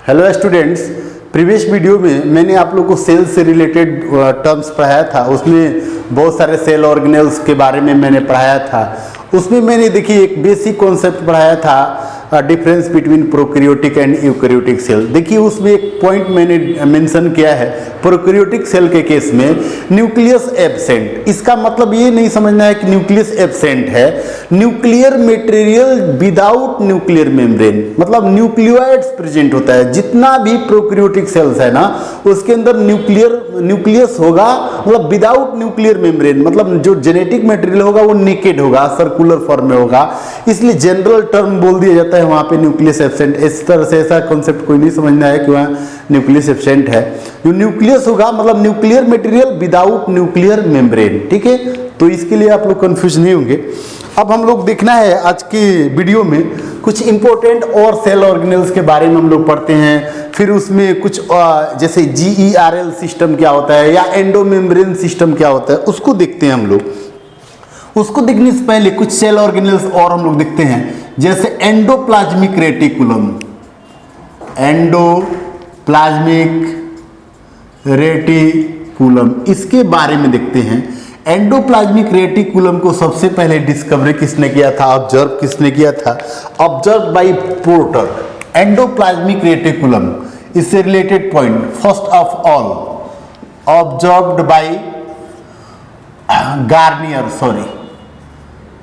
Hello students, previous video में मैंने आप लोग को सेल से रिलेटेड टर्म्स पढ़ाया था। उसमें बहुत सारे सेल ऑर्गेनेल्स के बारे में मैंने पढ़ाया था। उसमें मैंने देखिए एक बेसिक कॉन्सेप्ट पढ़ाया था, difference between prokaryotic and eukaryotic cell. देखिए उसमें एक पॉइंट मैंने मेंशन किया है, प्रोकैरियोटिक सेल के केस में न्यूक्लियस एब्सेंट। इसका मतलब ये नहीं समझना है कि न्यूक्लियस एब्सेंट है, nuclear material without nuclear membrane, मतलब न्यूक्लियोइड्स प्रेजेंट होता है। जितना भी प्रोकैरियोटिक सेल्स है ना, उसके अंदर न्यूक्लियस होगा, मतलब विदाउट न्यूक्लियर मेम्ब्रेन, मतलब जो जेनेटिक मटेरियल होगा वो नेकेड होगा, सर्कुलर फॉर्म में होगा। इसलिए जनरल टर्म बोल दिया जाता है वहां पे न्यूक्लियस एब्सेंट। इस तरह से ऐसा कॉन्सेप्ट कोई नहीं समझना है कि वहां न्यूक्लियस एब्सेंट है। जो न्यूक्लियस होगा मतलब nuclear material without nuclear membrane, ठीक है। तो इसके लिए आप लोग कंफ्यूज नहीं होंगे। अब हम लोग देखना है आज की वीडियो में कुछ इंपॉर्टेंट और सेल ऑर्गेनेल्स के बारे में हम लोग पढ़ते हैं। फिर उसमें कुछ जैसे GERL सिस्टम क्या होता है या एंडोमेम्ब्रेन सिस्टम क्या होता है उसको देखते हैं हम लोग। उसको देखने से पहले कुछ सेल ऑर्गेनेल्स और हम लोग देखते हैं, जैसे एंडोप्लाज्मिक रेटिकुलम। एंडोप्लाज्मिक रेटिकुलम, इसके बारे में देखते हैं। एंडोप्लाज्मिक रेटिकुलम को सबसे पहले डिस्कवरी किसने किया था, ऑब्जर्व किसने किया था? Observe by Porter. Endoplasmic reticulum, इससे related point, first of all observed by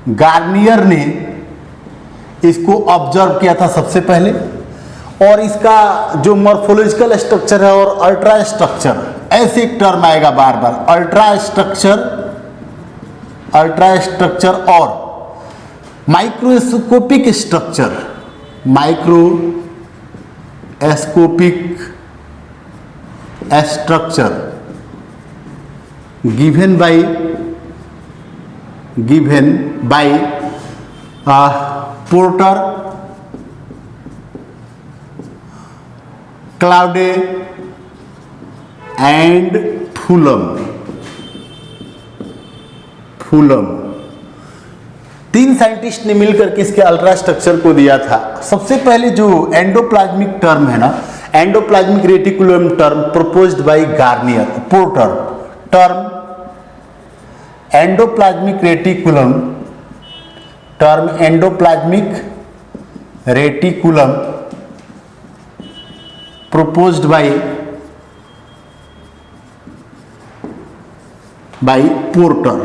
Garnier ने इसको ऑब्जर्व किया था सबसे पहले। और इसका जो मॉर्फोलॉजिकल स्ट्रक्चर है और अल्ट्रा स्ट्रक्चर, ऐसे एक टर्म आएगा बार बार, अल्ट्रा स्ट्रक्चर और microscopic structure given bye porter, Claude and Fulham. तीन साइंटिस्ट ने मिलकर के इसके अल्ट्रा स्ट्रक्चर को दिया था। सबसे पहले जो एंडोप्लाज्मिक टर्म है ना, endoplasmic reticulum term proposed by Garnier, Porter term endoplasmic reticulum proposed by Porter.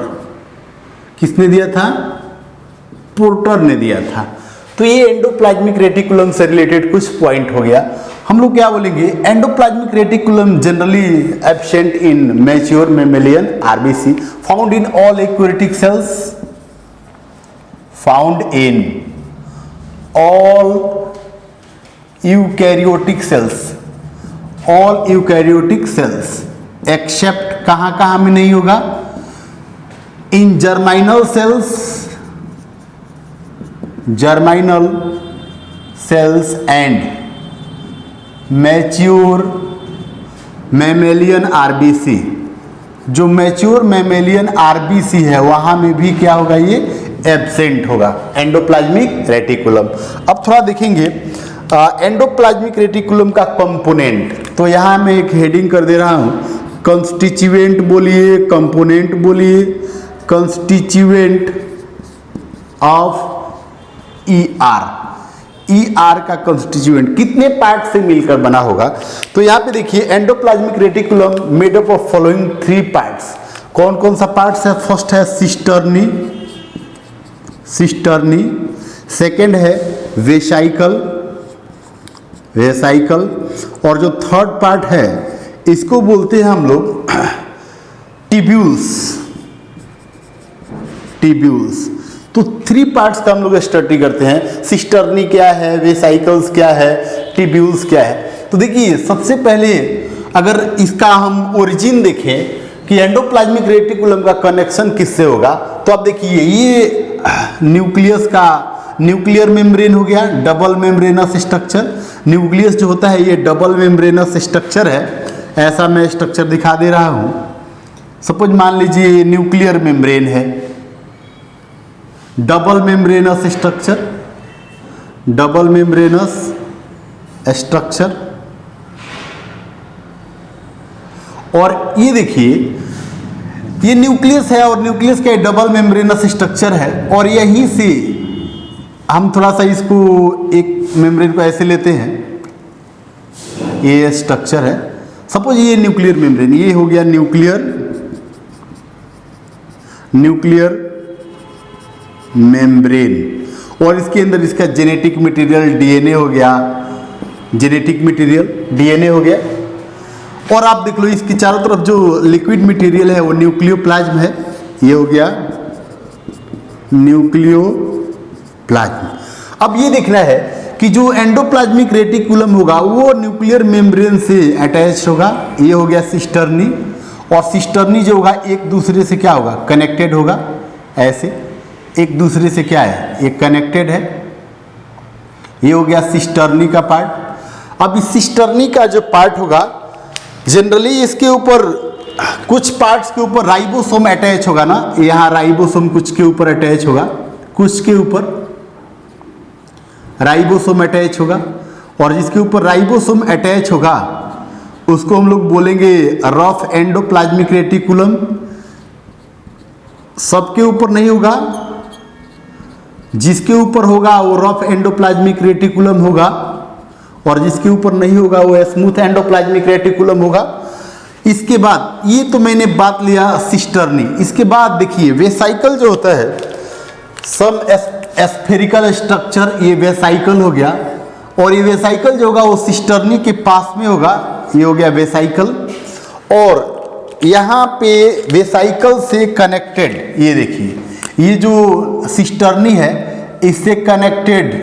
किसने दिया था? पोर्टर ने दिया था। तो ये एंडोप्लाज्मिक रेटिकुलम से रिलेटेड कुछ पॉइंट हो गया। हम लोग क्या बोलेंगे, endoplasmic reticulum generally absent in mature mammalian RBC, found in all eukaryotic cells, all eukaryotic cells except कहां में नहीं होगा, in germinal cells and mature mammalian RBC। जो मैच्योर मेमेलियन RBC है वहां में भी क्या होगा, ये एब्सेंट होगा एंडोप्लाज्मिक रेटिकुलम। अब थोड़ा देखेंगे एंडोप्लाज्मिक रेटिकुलम का कंपोनेंट। तो यहां मैं एक हेडिंग कर दे रहा हूं, कंस्टिट्यूएंट बोलिए, कंपोनेंट बोलिए। कंस्टिट्यूएंट ऑफ ER का कंस्टिट्यूएंट कितने पार्ट से मिलकर बना होगा? तो यहां पे देखिए endoplasmic reticulum made up of following 3 parts. कौन कौन सा पार्ट्स है? फर्स्ट है सिस्टर्नी, सेकंड है वेसाइकल, और जो थर्ड पार्ट है इसको बोलते हैं हम लोग टिब्यूल्स। तो 3 पार्ट्स का हम लोग स्टडी करते हैं। सिस्टर्नी क्या है, वेसाइकल्स क्या है, टिब्यूल्स क्या है। तो देखिए सबसे पहले अगर इसका हम ओरिजिन देखें कि एंडोप्लाज्मिक रेटिकुलम का कनेक्शन किससे होगा, तो आप देखिए ये न्यूक्लियस का न्यूक्लियर मेम्ब्रेन हो गया, डबल मेम्ब्रेनस स्ट्रक्चर। न्यूक्लियस जो होता है ये डबल मेम्ब्रेनस स्ट्रक्चर है। ऐसा मैं स्ट्रक्चर दिखा दे रहा हूं। सपोज मान लीजिए ये न्यूक्लियर मेम्ब्रेन है, डबल मेम्ब्रेनस स्ट्रक्चर, और ये देखिए ये न्यूक्लियस है और न्यूक्लियस का डबल मेम्ब्रेनस स्ट्रक्चर है और यहीं से हम थोड़ा सा इसको एक मेम्ब्रेन को ऐसे लेते हैं, ये स्ट्रक्चर है, सपोज ये न्यूक्लियर मेम्ब्रेन, ये हो गया न्यूक्लियर मेम्ब्रेन और इसके अंदर इसका जेनेटिक मटेरियल डीएनए हो गया, जेनेटिक मटेरियल डीएनए हो गया और आप देख लो इसकी चारों तरफ जो लिक्विड मटेरियल है वो न्यूक्लियोप्लाज्म है, ये हो गया न्यूक्लियोप्लाज्म। अब ये देखना है कि जो एंडोप्लाज्मिक रेटिकुलम होगा वो न्यूक्लियर मेम्ब्रेन से अटैच होगा, ये हो गया सिस्टर्नी और सिस्टर्नी जो होगा एक दूसरे से क्या होगा कनेक्टेड होगा, ऐसे एक दूसरे से क्या है एक कनेक्टेड है, ये हो गया सिस्टर्नी का पार्ट। अब इस सिस्टर्नी का जो पार्ट होगा जनरली इसके ऊपर कुछ पार्ट्स के ऊपर राइबोसोम अटैच होगा ना, यहाँ राइबोसोम कुछ के ऊपर अटैच होगा, कुछ के ऊपर राइबोसोम अटैच होगा और जिसके ऊपर राइबोसोम अटैच होगा उसको हम लोग बोलेंगे रफ एंडोप्लाज्मिक रेटिकुलम। सबके ऊपर नहीं होगा, जिसके ऊपर होगा वो रफ एंडोप्लाज्मिक रेटिकुलम होगा और जिसके ऊपर नहीं होगा वो स्मूथ एंडोप्लाज्मिक रेटिकुलम होगा। इसके बाद ये तो मैंने बात लिया सिस्टर्नी। इसके बाद देखिए वेसाइकल जो होता है, सम स्फेरिकल स्ट्रक्चर, ये वेसाइकल हो गया और ये वेसाइकल जो होगा वो सिस्टर्नी के पास में होगा, ये हो गया वेसाइकल और यहाँ पे वेसाइकल से कनेक्टेड ये देखिए ये जो सिस्टर्नी है इससे कनेक्टेड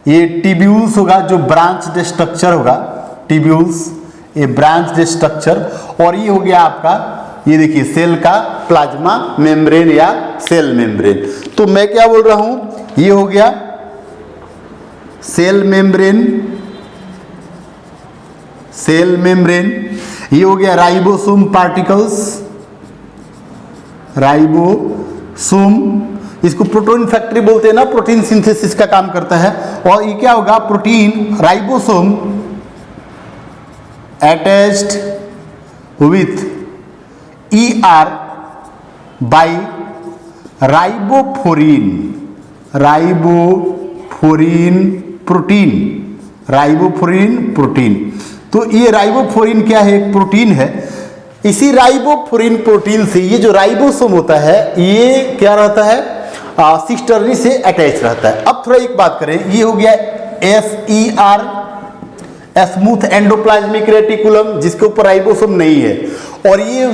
ये टिब्यूल्स होगा जो ब्रांच्ड स्ट्रक्चर होगा, टिब्यूल्स ये ब्रांच्ड स्ट्रक्चर और ये हो गया आपका ये देखिए सेल का प्लाज्मा मेम्ब्रेन या सेल मेम्ब्रेन। तो मैं क्या बोल रहा हूं, ये हो गया सेल मेम्ब्रेन, सेल मेम्ब्रेन, ये हो गया राइबोसोम पार्टिकल्स, राइबोसोम, इसको प्रोटीन फैक्ट्री बोलते हैं ना, प्रोटीन सिंथेसिस का काम करता है और ये क्या होगा protein ribosome attached with ER by ribophorin, ribophorin protein, ribophorin protein. तो ये राइबोफोरिन क्या है, एक प्रोटीन है। इसी राइबोफोरिन प्रोटीन से ये जो राइबोसोम होता है ये क्या रहता है सिस्टर्नी से अटैच रहता है। अब थोड़ा एक बात करें, ये हो गया SER स्मूथ एंडोप्लाज्मिक रेटिकुलम जिसके ऊपर राइबोसोम नहीं है और ये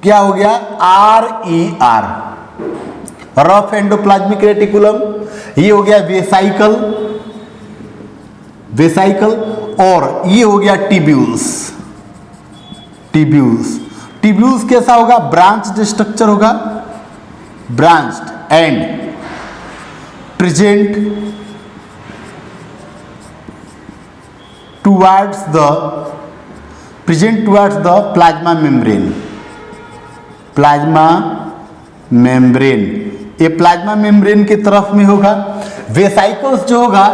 क्या हो गया RER रफ एंडोप्लाज्मिक रेटिकुलम, ये हो गया वेसाइकल, वेसाइकल और ये हो गया टिब्यूल्स, टिब्यूल्स। टिब्यूल्स कैसा होगा, ब्रांच्ड स्ट्रक्चर होगा, branched and present towards the plasma membrane, plasma membrane, ये प्लाज्मा मेम्ब्रेन की तरफ में होगा। वेसाइकल्स जो होगा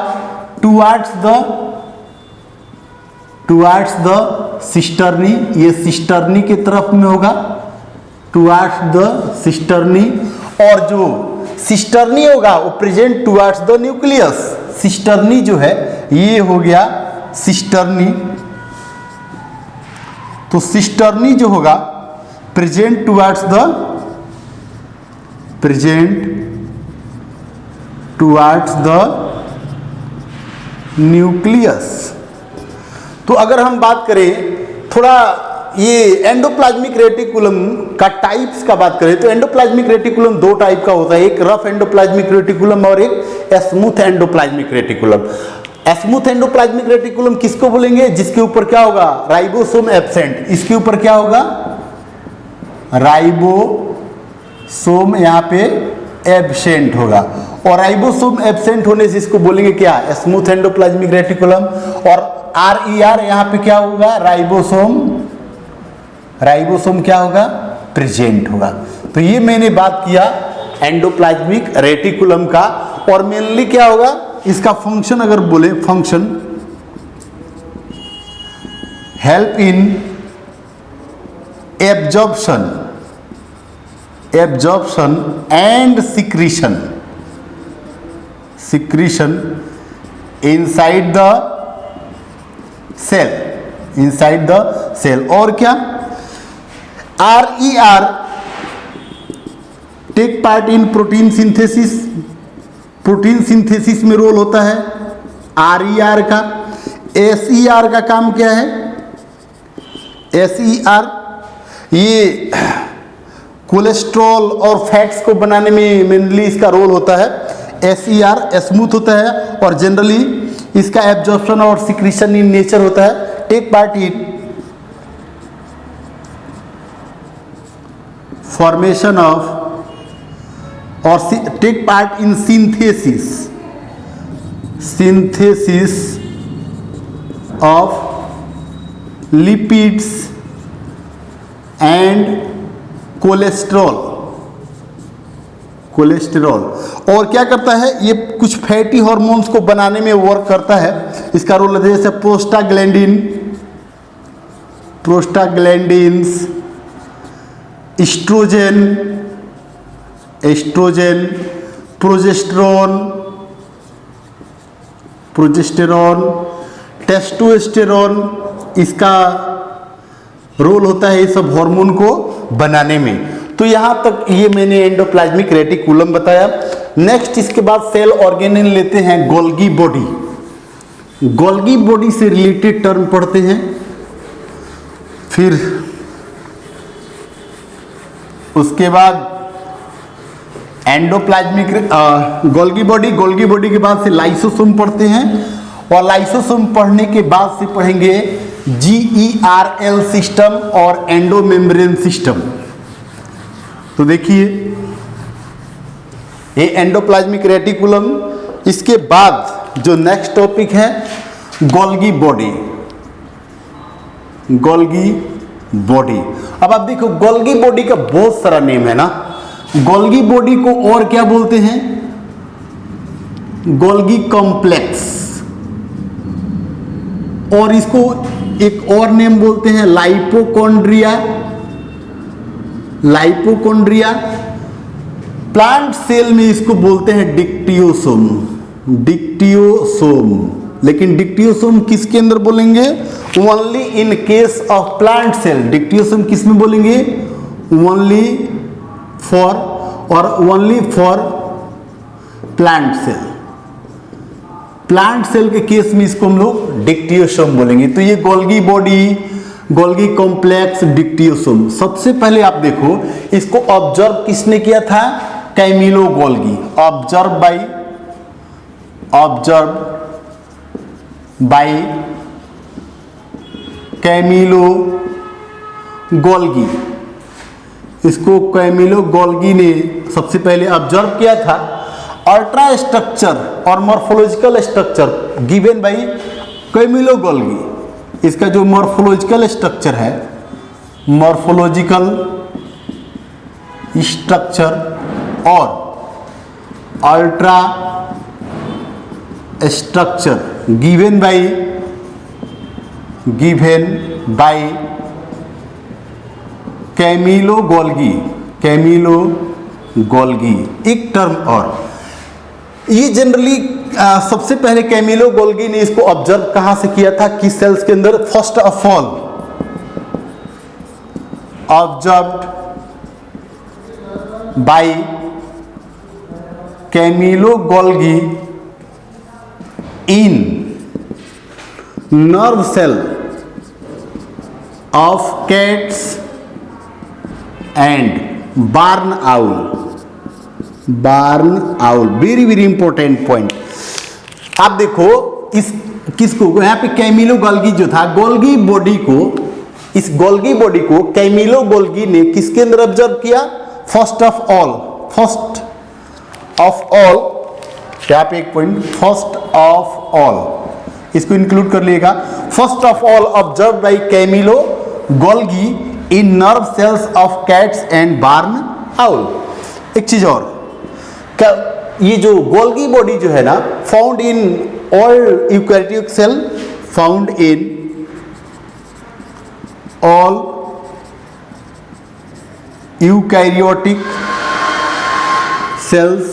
टुवर्ड्स द सिस्टर्नी, ये सिस्टर्नी की तरफ में होगा, टुवर्ड्स द सिस्टर्नी और जो सिस्टर्नी होगा वो present towards the nucleus. Cisternae जो है ये हो गया सिस्टर्नी, तो सिस्टर्नी जो होगा प्रेजेंट टुवर्ड्स द न्यूक्लियस। तो अगर हम बात करें थोड़ा ये एंडोप्लाज्मिक रेटिकुलम का टाइप्स का बात करें तो एंडोप्लाज्मिक रेटिकुलम दो टाइप का होता है, एक रफ एंडोप्लाज्मिक रेटिकुलम और एक smooth endoplasmic reticulum. Smooth endoplasmic reticulum किसको बोलेंगे, जिसके ऊपर क्या होगा राइबोसोम एब्सेंट, इसके ऊपर क्या होगा राइबोसोम यहाँ पे एब्सेंट होगा और राइबोसोम एब्सेंट होने से इसको बोलेंगे क्या स्मूथ एंडोप्लाज्मिक रेटिकुलम। और RER यहाँ पे क्या होगा राइबोसोम, राइबोसोम क्या होगा प्रेजेंट होगा। तो ये मैंने बात किया एंडोप्लाज्मिक रेटिकुलम का और मेनली क्या होगा इसका फंक्शन, अगर बोले function help in absorption and secretion inside the cell. और क्या, RER take part in protein synthesis में रोल होता है RER का। SER का काम क्या है, SER ये कोलेस्ट्रॉल और फैट्स को बनाने में मेनली इसका रोल होता है। SER स्मूथ होता है और जनरली इसका एब्जॉर्प्शन और सिक्रीशन इन नेचर होता है। Take part in formation of और take part in synthesis of lipids and cholesterol. और क्या करता है, ये कुछ फैटी हॉर्मोन्स को बनाने में वर्क करता है। इसका रोल है जैसे प्रोस्टाग्लैंडिन्स, एस्ट्रोजन, प्रोजेस्टेरॉन, टेस्टोस्टेरोन, इसका रोल होता है ये सब हार्मोन को बनाने में। तो यहां तक ये मैंने एंडोप्लाज्मिक रेटिकुलम बताया। नेक्स्ट इसके बाद सेल ऑर्गेनेल लेते हैं गोल्गी बॉडी से रिलेटेड टर्म पढ़ते हैं। फिर उसके बाद एंडोप्लाज्मिक गोल्गी बॉडी के बाद से लाइसोसोम पढ़ते हैं और लाइसोसोम पढ़ने के बाद से पढ़ेंगे GERL सिस्टम और एंडोमेम्ब्रेन सिस्टम। तो देखिए ये एंडोप्लाज्मिक रेटिकुलम। इसके बाद जो नेक्स्ट टॉपिक है गोल्गी बॉडी। अब आप देखो गोल्गी बॉडी का बहुत सारा नेम है ना। गोल्गी बॉडी को और क्या बोलते हैं, गोल्गी कॉम्प्लेक्स, और इसको एक और नेम बोलते हैं लाइपोकॉन्ड्रिया। प्लांट सेल में इसको बोलते हैं डिक्टियोसोम। लेकिन डिक्टियोसोम किसके अंदर बोलेंगे, only in case of plant cell. Dictyosome किस में बोलेंगे, only for plant cell. Plant cell के केस में इसको हम लोग डिक्टियोसोम बोलेंगे। तो ये Golgi body, Golgi complex, dictyosome. सबसे पहले आप देखो इसको ऑब्जर्व किसने किया था, Camillo Golgi. Observe by Camillo Golgi. इसको कैमिलो गोल्गी ने सबसे पहले ऑब्जर्व किया था। अल्ट्रा स्ट्रक्चर और morphological structure given by Camillo Golgi. इसका जो मॉर्फोलॉजिकल स्ट्रक्चर है, मॉर्फोलॉजिकल स्ट्रक्चर और ultra structure given by Camillo Golgi. एक टर्म और ये जनरली सबसे पहले कैमिलो गोल्गी ने इसको ऑब्जर्व कहां से किया था, किस सेल्स के अंदर। First of all observed by Camillo Golgi in nerve cell of cats and barn owl. Very very important point. आप देखो किसको यहाँ पे कैमिलो गोल्गी जो था, गोल्गी बॉडी को कैमिलो गोल्गी ने किसके अंदर ऑब्जर्व किया, फर्स्ट ऑफ ऑल यहाँ पे एक पॉइंट, फर्स्ट ऑफ ऑल इसको इंक्लूड कर लिएगा। First of all observe by Camillo Golgi in nerve cells of cats and barn owl. एक चीज और, क्या ये जो गोल्गी बॉडी जो है ना, found in all eukaryotic cell, found in all eukaryotic cells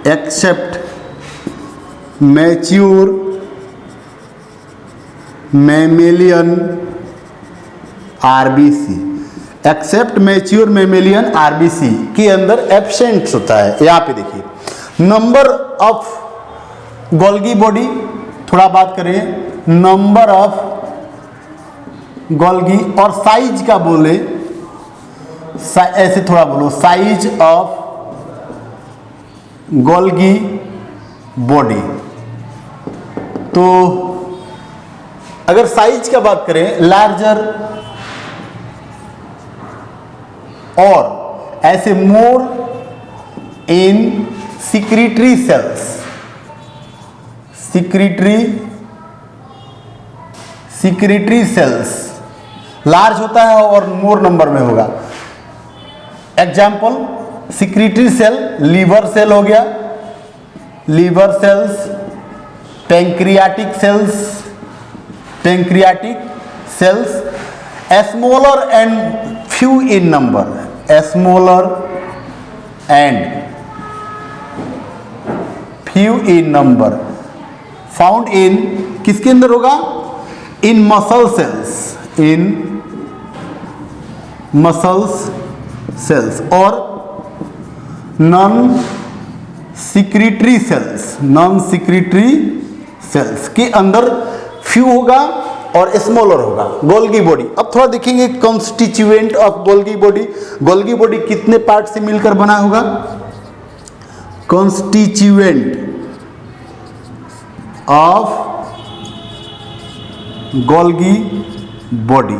except mature mammalian RBC, except mature mammalian RBC के अंदर एब्सेंट होता है। यहाँ पे देखिए नंबर ऑफ गोल्गी बॉडी, थोड़ा बात करें नंबर ऑफ गोल्गी, और साइज का बोले ऐसे थोड़ा बोलो, साइज ऑफ गोल्गी बॉडी। तो अगर साइज का बात करें लार्जर और ऐसे more in secretory cells, secretory cells large होता है और मोर नंबर में होगा। Example secretory cell, liver cell हो गया, liver cells, pancreatic cells, pancreatic cells, smaller and few in number, smaller and few in number, found in किसके अंदर होगा, in muscle cells, in muscles cells, और non secretory cells, non secretory cells के अंदर few होगा और smaller होगा। Golgi body, अब थोड़ा देखेंगे constituent of Golgi body. Golgi body कितने पार्ट से मिलकर बना होगा, constituent of Golgi body,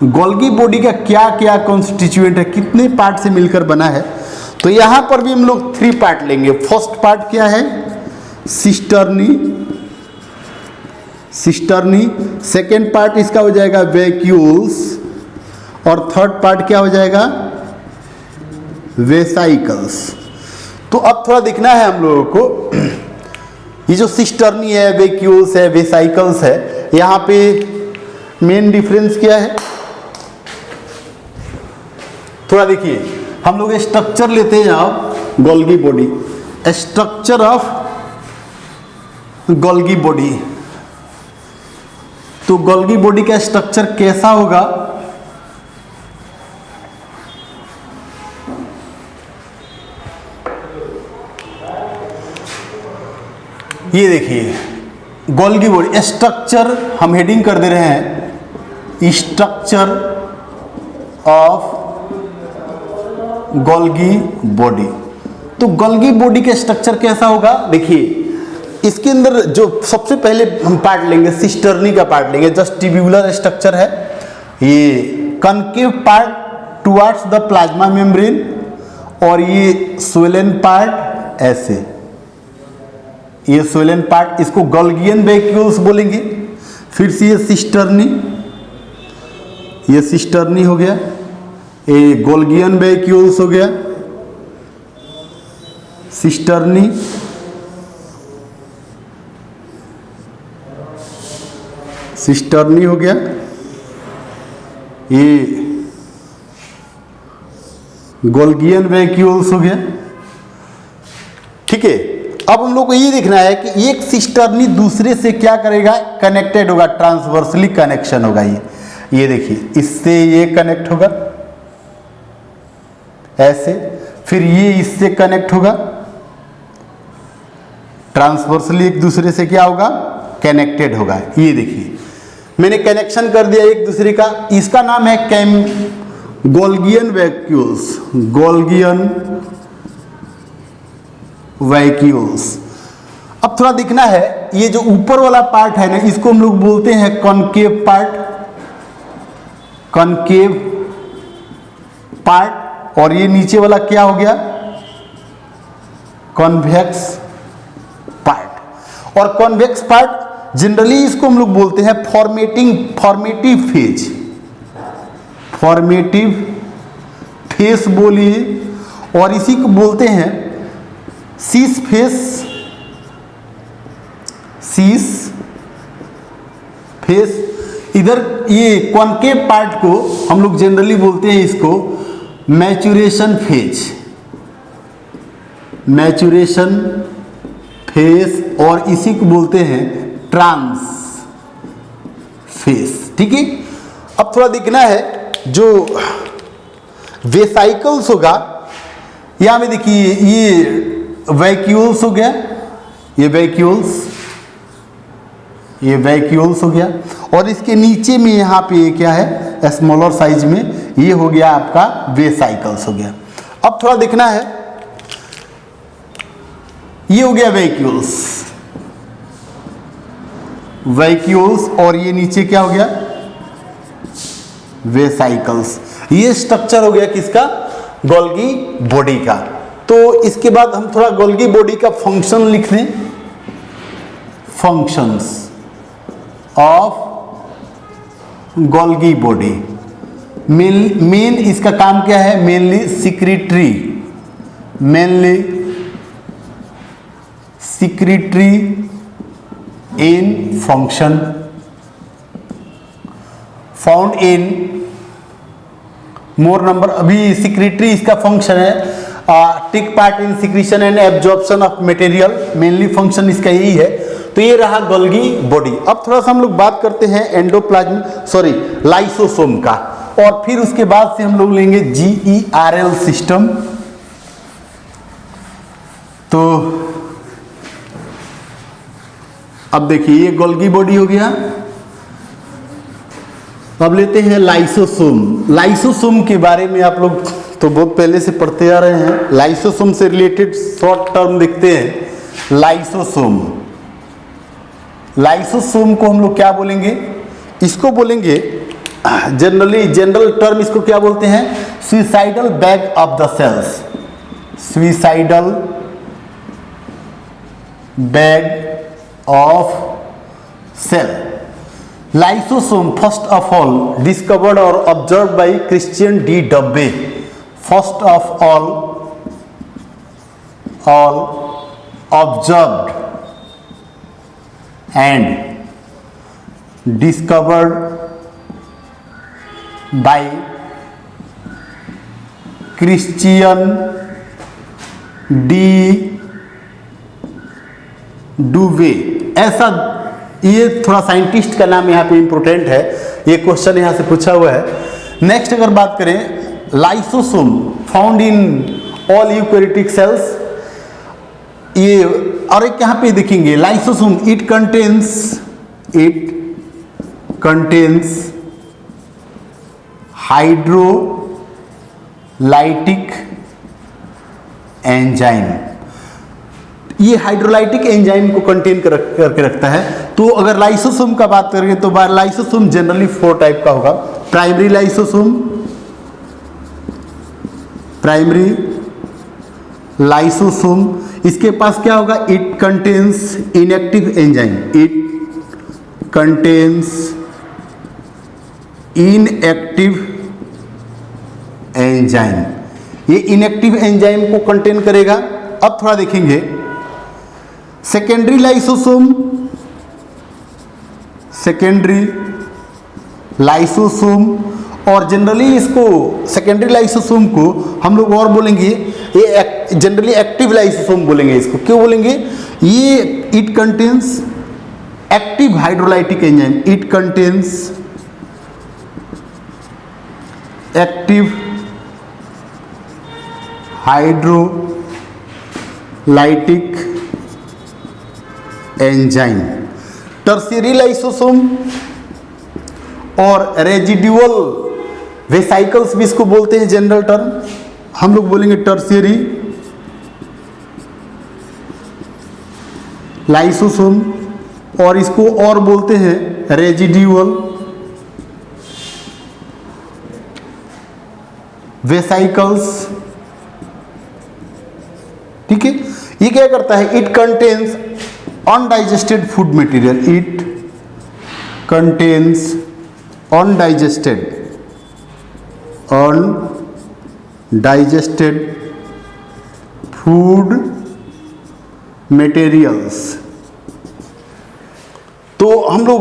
Golgi body का क्या क्या कॉन्स्टिट्यूएंट है, कितने पार्ट से मिलकर बना है। तो यहां पर भी हम लोग 3 पार्ट लेंगे। फर्स्ट पार्ट क्या है, सिस्टर्नी, सिस्टर्नी, सेकेंड पार्ट इसका हो जाएगा वैक्यूल्स, और थर्ड पार्ट क्या हो जाएगा, वेसाइकल्स। तो अब थोड़ा देखना है हम लोगों को, ये जो सिस्टर्नी है, वैक्यूल्स है, वेसाइकल्स है, यहाँ पे मेन डिफरेंस क्या है, थोड़ा देखिए। हम लोग स्ट्रक्चर लेते हैं आप Golgi body, structure of Golgi body. तो गोल्गी बॉडी का स्ट्रक्चर कैसा होगा, ये देखिए गोल्गी बॉडी स्ट्रक्चर, हम हेडिंग कर दे रहे हैं स्ट्रक्चर ऑफ गोल्गी बॉडी। तो गोल्गी बॉडी का स्ट्रक्चर कैसा होगा, देखिए इसके अंदर जो सबसे पहले हम पार्ट लेंगे, सिस्टर्नी का पार्ट लेंगे, जस्ट ट्यूबुलर स्ट्रक्चर है, ये concave part towards the plasma membrane, और ये स्वेलन पार्ट ऐसे, ये स्वेलन पार्ट, इसको गोल्गियन वैक्यूल्स बोलेंगे। फिर से ये सिस्टर्नी, ये सिस्टर्नी हो गया, ये गोल्गियन वैक्यूल्स हो गया, सिस्टर्नी, सिस्टर्नी हो गया, ये गोल्गियन वैक्यूल्स हो गया। ठीक है, अब हम लोग को ये देखना है कि एक सिस्टर्नी दूसरे से क्या करेगा, कनेक्टेड होगा, ट्रांसवर्सली कनेक्शन होगा। ये देखिए इससे ये कनेक्ट होगा ऐसे, फिर ये इससे कनेक्ट होगा, ट्रांसवर्सली एक दूसरे से क्या होगा, कनेक्टेड होगा। ये देखिए मैंने कनेक्शन कर दिया एक दूसरे का, इसका नाम है गोल्गियन वैक्यूल्स, गोल्गियन वैक्यूल्स। अब थोड़ा दिखना है, ये जो ऊपर वाला पार्ट है ना, इसको हम लोग बोलते हैं कॉनकेव पार्ट, कॉनकेव पार्ट, और ये नीचे वाला क्या हो गया, कॉन्वेक्स पार्ट। और कॉन्वेक्स पार्ट जनरली इसको हम लोग बोलते हैं फॉर्मेटिव फेज, फॉर्मेटिव फेस बोलिए, और इसी को बोलते हैं सीस फेस, सीस फेस। इधर ये कॉनकेव पार्ट को हम लोग जनरली बोलते हैं इसको मैच्यूरेशन फेज, मैच्यूरेशन फेज, और इसी को बोलते हैं ट्रांस फेज। ठीक है, अब थोड़ा देखना है जो वेसाइकल्स होगा, यहां में देखिए ये वैक्यूल्स हो गया, ये वैक्यूल्स हो गया, और इसके नीचे में यहाँ पे क्या है स्मॉलर साइज में, ये हो गया आपका वेसाइकल्स हो गया। अब थोड़ा देखना है, ये हो गया वैक्यूल्स, और ये नीचे क्या हो गया वेसाइकल्स। ये स्ट्रक्चर हो गया किसका, गोल्गी बॉडी का। तो इसके बाद हम थोड़ा गोल्गी बॉडी का फंक्शन लिख दें, functions of Golgi body. Main इसका काम क्या है, mainly secretory in function found in more number. अभी सिक्रीटरी इसका फंक्शन है, take part in secretion and absorption of material, mainly function इसका यही है। तो ये रहा गोल्गी बॉडी। अब थोड़ा सा हम लोग बात करते हैं एंडोप्लाज्म लाइसोसोम का, और फिर उसके बाद से हम लोग लेंगे GERL सिस्टम। तो अब देखिए ये गोल्गी बॉडी हो गया। अब लेते हैं लाइसोसोम। लाइसोसोम के बारे में आप लोग तो बहुत पहले से पढ़ते आ रहे हैं। लाइसोसोम से रिलेटेड शॉर्ट टर्म देखते हैं। लाइसोसोम को हम लोग क्या बोलेंगे, इसको बोलेंगे जनरल टर्म इसको क्या बोलते हैं, suicidal bag of the cells, suicidal bag of cell. Lysosome first of all discovered और observe by Christian de Duve, first of all observed and discovered by Christian D. Duve. ऐसा ये थोड़ा scientist का नाम यहाँ पे इंपॉर्टेंट है, ये क्वेश्चन यहाँ से पूछा हुआ है। नेक्स्ट अगर बात करें, lysosome found in all eukaryotic sales. ये और एक यहाँ पे देखेंगे lysosome, it contains hydrolytic enzyme. ये हाइड्रोलाइटिक एंजाइम को कंटेन करके रखता है। तो अगर लाइसोसोम का बात करेंगे तो लाइसोसोम जनरली 4 टाइप का होगा। प्राइमरी लाइसोसोम, इसके पास क्या होगा, इट कंटेन्स इनएक्टिव एंजाइम, ये इनएक्टिव एंजाइम को कंटेन करेगा। अब थोड़ा देखेंगे सेकेंडरी लाइसोसोम, और जनरली इसको सेकेंडरी लाइसोसोम को हम लोग और बोलेंगे, ये जनरली एक्टिव लाइसोसोम बोलेंगे इसको। क्यों बोलेंगे, ये it contains active hydrolytic enzyme, it contains active hydrolytic enzyme. Tertiary lysosome और रेजिडुअल वेसाइकल्स भी इसको बोलते हैं, जनरल टर्म हम लोग बोलेंगे टर्शियरी लाइसोसोम, और इसको और बोलते हैं रेजिडुअल वेसाइकल्स। ठीक है, ये क्या करता है, it contains undigested food material, it contains undigested food materials. तो हम लोग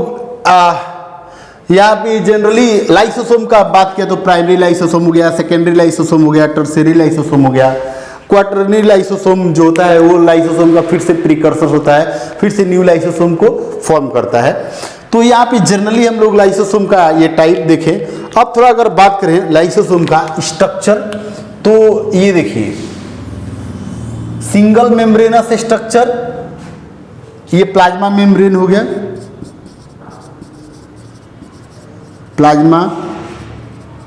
यहाँ पे जनरली लाइसोसोम का बात किया तो प्राइमरी लाइसोसोम हो गया, सेकेंडरी लाइसोसोम हो गया, टर्शियरी लाइसोसोम हो गया, क्वाटरनरी लाइसोसोम जो होता है वो लाइसोसोम का फिर से प्रीकर्सर होता है, फिर से न्यू लाइसोसोम को फॉर्म करता है। तो यहाँ पे जनरली हम लोग लाइसोसोम का ये टाइप देखें। अब थोड़ा अगर बात करें लाइसोसोम का स्ट्रक्चर, तो ये देखिए सिंगल मेम्ब्रेनस स्ट्रक्चर, ये प्लाज्मा मेम्ब्रेन हो गया, प्लाज्मा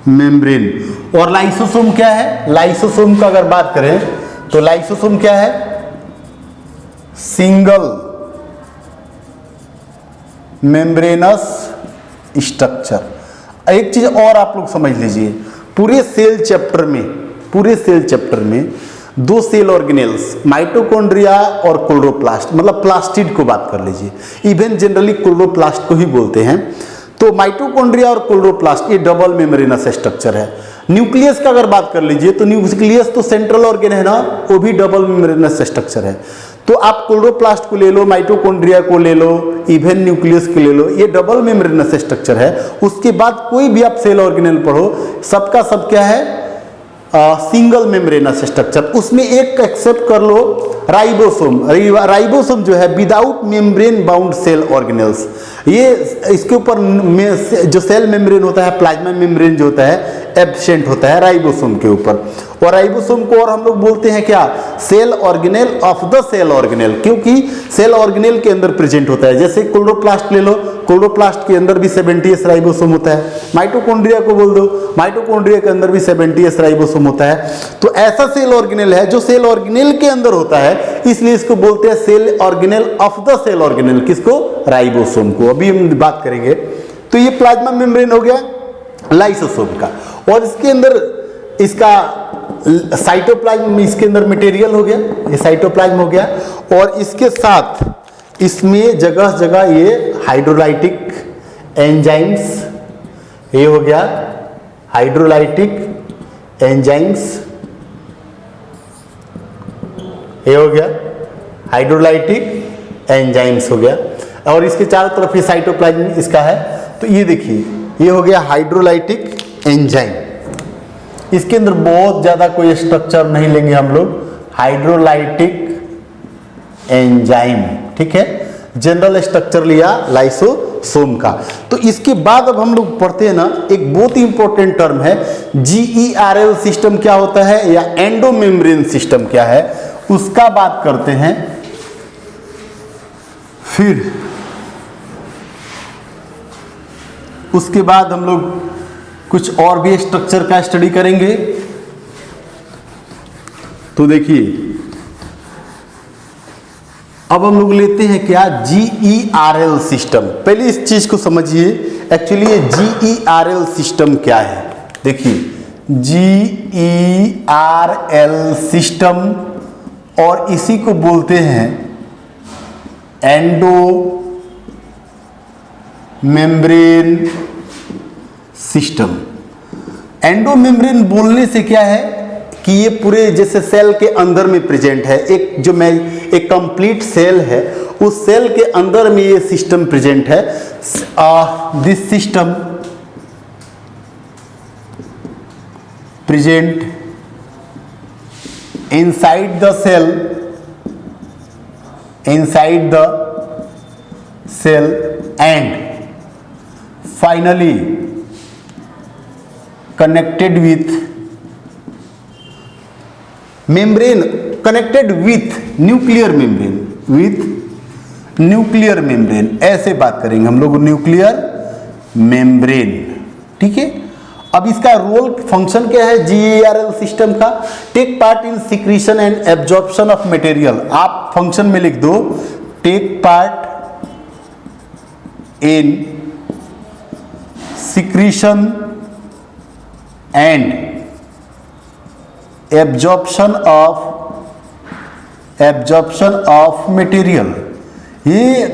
मेम्ब्रेन। और लाइसोसोम क्या है? लाइसोसोम का अगर बात करें तो लाइसोसोम क्या है? Single membranous structure. एक चीज और आप लोग समझ लीजिए, पूरे सेल चैप्टर में दो सेल ऑर्गेनेल्स, माइटोकॉन्ड्रिया और क्लोरोप्लास्ट, मतलब प्लास्टिड को बात कर लीजिए, इवन जनरली क्लोरोप्लास्ट को ही बोलते हैं। तो माइटोकॉन्ड्रिया और क्लोरोप्लास्ट ये डबल मेम्ब्रेनस स्ट्रक्चर है। न्यूक्लियस का अगर बात कर लीजिए तो न्यूक्लियस तो सेंट्रल ऑर्गेन है ना, वो भी डबल मेम्ब्रेनस स्ट्रक्चर है। तो आप क्लोरोप्लास्ट को ले लो, माइटोकॉन्ड्रिया को ले लो, इवन न्यूक्लियस को ले लो, ये डबल मेम्ब्रेनस स्ट्रक्चर है। उसके बाद कोई भी आप सेल ऑर्गेनेल पढ़ो, सबका सब क्या है? Single membranous structure. उसमें एक एक्सेप्ट कर लो, राइबोसोम। राइबोसोम जो है without membrane bound cell organelles, ये इसके ऊपर जो सेल मेम्ब्रेन होता है, प्लाज्मा मेम्ब्रेन जो होता है, एब्सेंट होता है राइबोसोम के ऊपर। और राइबोसोम को और हम लोग बोलते हैं क्या? Cell organelle of the cell organelle, क्योंकि सेल ऑर्गेनेल के अंदर प्रेजेंट होता है। जैसे क्लोरोप्लास्ट ले लो, क्लोरोप्लास्ट के अंदर भी 70s राइबोसोम होता है। माइटोकॉन्ड्रिया को बोल दो, माइटोकॉन्ड्रिया के अंदर भी 70s राइबोसोम होता है। तो ऐसा सेल ऑर्गेनेल है जो सेल ऑर्गेनेल के अंदर होता है, इसलिए इसको बोलते हैं cell organelle of the cell organelle. किसको? राइबोसोम को। अभी हम बात करेंगे। तो ये प्लाज्मा मेम्ब्रेन हो गया लाइसोसोम का, और इसके अंदर इसका साइटोप्लाज्म, इसके अंदर मटेरियल हो गया, ये साइटोप्लाज्म हो गया। और इसके साथ इसमें जगह जगह ये हाइड्रोलाइटिक एंजाइम्स, ये हो गया हाइड्रोलाइटिक एंजाइम्स, ये हो गया हाइड्रोलाइटिक एंजाइम्स हो गया। और इसके चारों तरफ ये साइटोप्लाज्म इसका है। तो ये देखिए ये हो गया हाइड्रोलाइटिक एंजाइम। इसके अंदर बहुत ज्यादा कोई स्ट्रक्चर नहीं लेंगे हम लोग, हाइड्रोलाइटिक एंजाइम, ठीक है, जनरल स्ट्रक्चर लिया लाइसोसोम का। तो इसके बाद अब हम लोग पढ़ते हैं ना, एक बहुत ही इंपॉर्टेंट टर्म है GERL सिस्टम क्या होता है, या एंडोमेम्ब्रेन सिस्टम क्या है, उसका बात करते हैं। फिर उसके बाद हम लोग कुछ और भी स्ट्रक्चर का स्टडी करेंगे। तो देखिए अब हम लोग लेते हैं क्या? GERL system. पहले इस चीज को समझिए, एक्चुअली ये GERL सिस्टम क्या है। देखिए GERL सिस्टम, और इसी को बोलते हैं endo membrane system. Endo membrane बोलने से क्या है कि ये पूरे जैसे सेल के अंदर में प्रेजेंट है, एक कंप्लीट सेल है, उस सेल के अंदर में ये सिस्टम प्रेजेंट है। This system present inside the cell and finally connected with membrane, connected with nuclear membrane, ऐसे बात करेंगे हम लोग, न्यूक्लियर मेम्ब्रेन, ठीक है। अब इसका रोल फंक्शन क्या है GERL सिस्टम का? Take part in secretion and absorption of material. आप फंक्शन में लिख दो take part in secretion and absorption of material. ये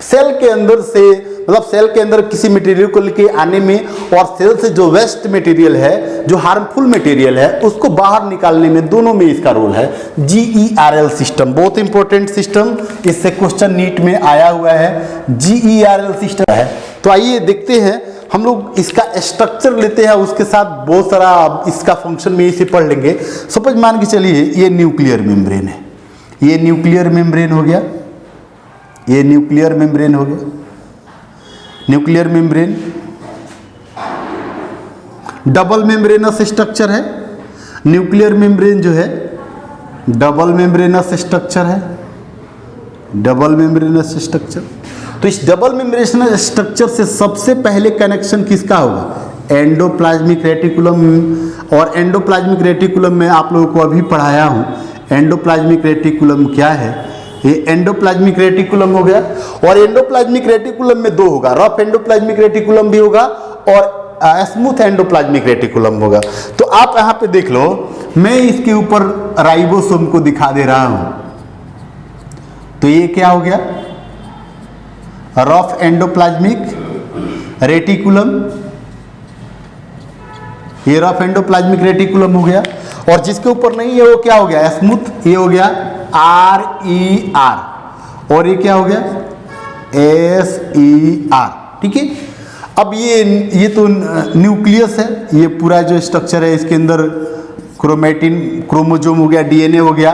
सेल के अंदर से, मतलब सेल के अंदर किसी मटेरियल को लेके आने में, और सेल से जो वेस्ट मटेरियल है, जो हार्मफुल मटेरियल है, उसको बाहर निकालने में, दोनों में इसका रोल है। GERL सिस्टम बहुत इंपॉर्टेंट सिस्टम, इससे क्वेश्चन नीट में आया हुआ है। GERL सिस्टम है। तो तो आइए देखते हैं, हम लोग इसका स्ट्रक्चर लेते हैं, उसके साथ बहुत सारा इसका फंक्शन में इसे पढ़ लेंगे। सपोज मान के चलिए ये न्यूक्लियर मेम्ब्रेन है, ये न्यूक्लियर मेम्ब्रेन हो गया, ये न्यूक्लियर मेम्ब्रेन हो गया। Nuclear membrane double membranous structure है। न्यूक्लियर मेम्ब्रेन जो है डबल मेम्ब्रेनस स्ट्रक्चर है, डबल मेम्ब्रेनस स्ट्रक्चर। तो इस डबल मेम्ब्रेनस स्ट्रक्चर से सबसे पहले कनेक्शन किसका होगा? Endoplasmic reticulum. और एंडोप्लाज्मिक रेटिकुलम में आप लोगों को अभी पढ़ाया हूँ, एंडोप्लाज्मिक रेटिकुलम क्या है। ये एंडोप्लाज्मिक रेटिकुलम हो गया। और एंडोप्लाज्मिक रेटिकुलम में दो होगा, रफ एंडोप्लाज्मिक रेटिकुलम भी होगा और स्मूथ एंडोप्लाज्मिक रेटिकुलम होगा। तो आप यहाँ पे देख लो, मैं इसके ऊपर राइबोसोम को दिखा दे रहा हूं। तो ये क्या हो गया? रफ एंडोप्लाज्मिक रेटिकुलम, ये रफ एंडोप्लाज्मिक रेटिकुलम हो गया। और जिसके ऊपर नहीं है वो क्या हो गया? स्मूथ, ये हो गया RER। और ये क्या हो गया? SER। ठीक है। अब ये तो न्यूक्लियस है, ये पूरा जो स्ट्रक्चर है इसके अंदर क्रोमेटिन, क्रोमोजोम हो गया, DNA हो गया,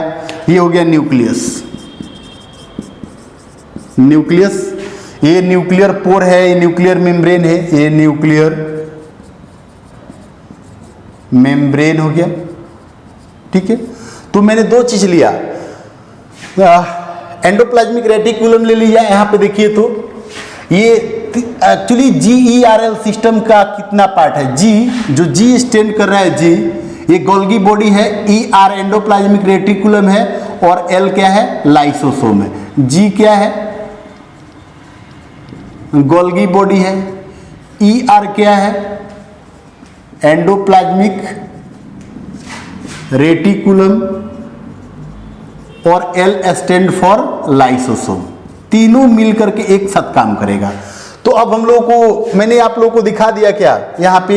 ये हो गया न्यूक्लियस। न्यूक्लियस, ये न्यूक्लियर पोर है, ये न्यूक्लियर मेम्ब्रेन है, ये न्यूक्लियर मेम्ब्रेन हो गया। ठीक है। तो मैंने दो चीज लिया, एंडोप्लाज्मिक रेटिकुलम ले लिया। यहां पे देखिए तो ये एक्चुअली GERL सिस्टम का कितना पार्ट है? G, जो G स्टैंड कर रहा है, G ये गोल्गी बॉडी है, ER एंडोप्लाज्मिक रेटिकुलम है और L क्या है? लाइसोसोम है। G क्या है? गोल्गी बॉडी है। ER क्या है? एंडोप्लाज्मिक रेटिकुलम और L स्टैंड फॉर लाइसोसोम। तीनों मिलकर के एक साथ काम करेगा। तो अब हम लोगों को, मैंने आप लोगों को दिखा दिया क्या यहाँ पे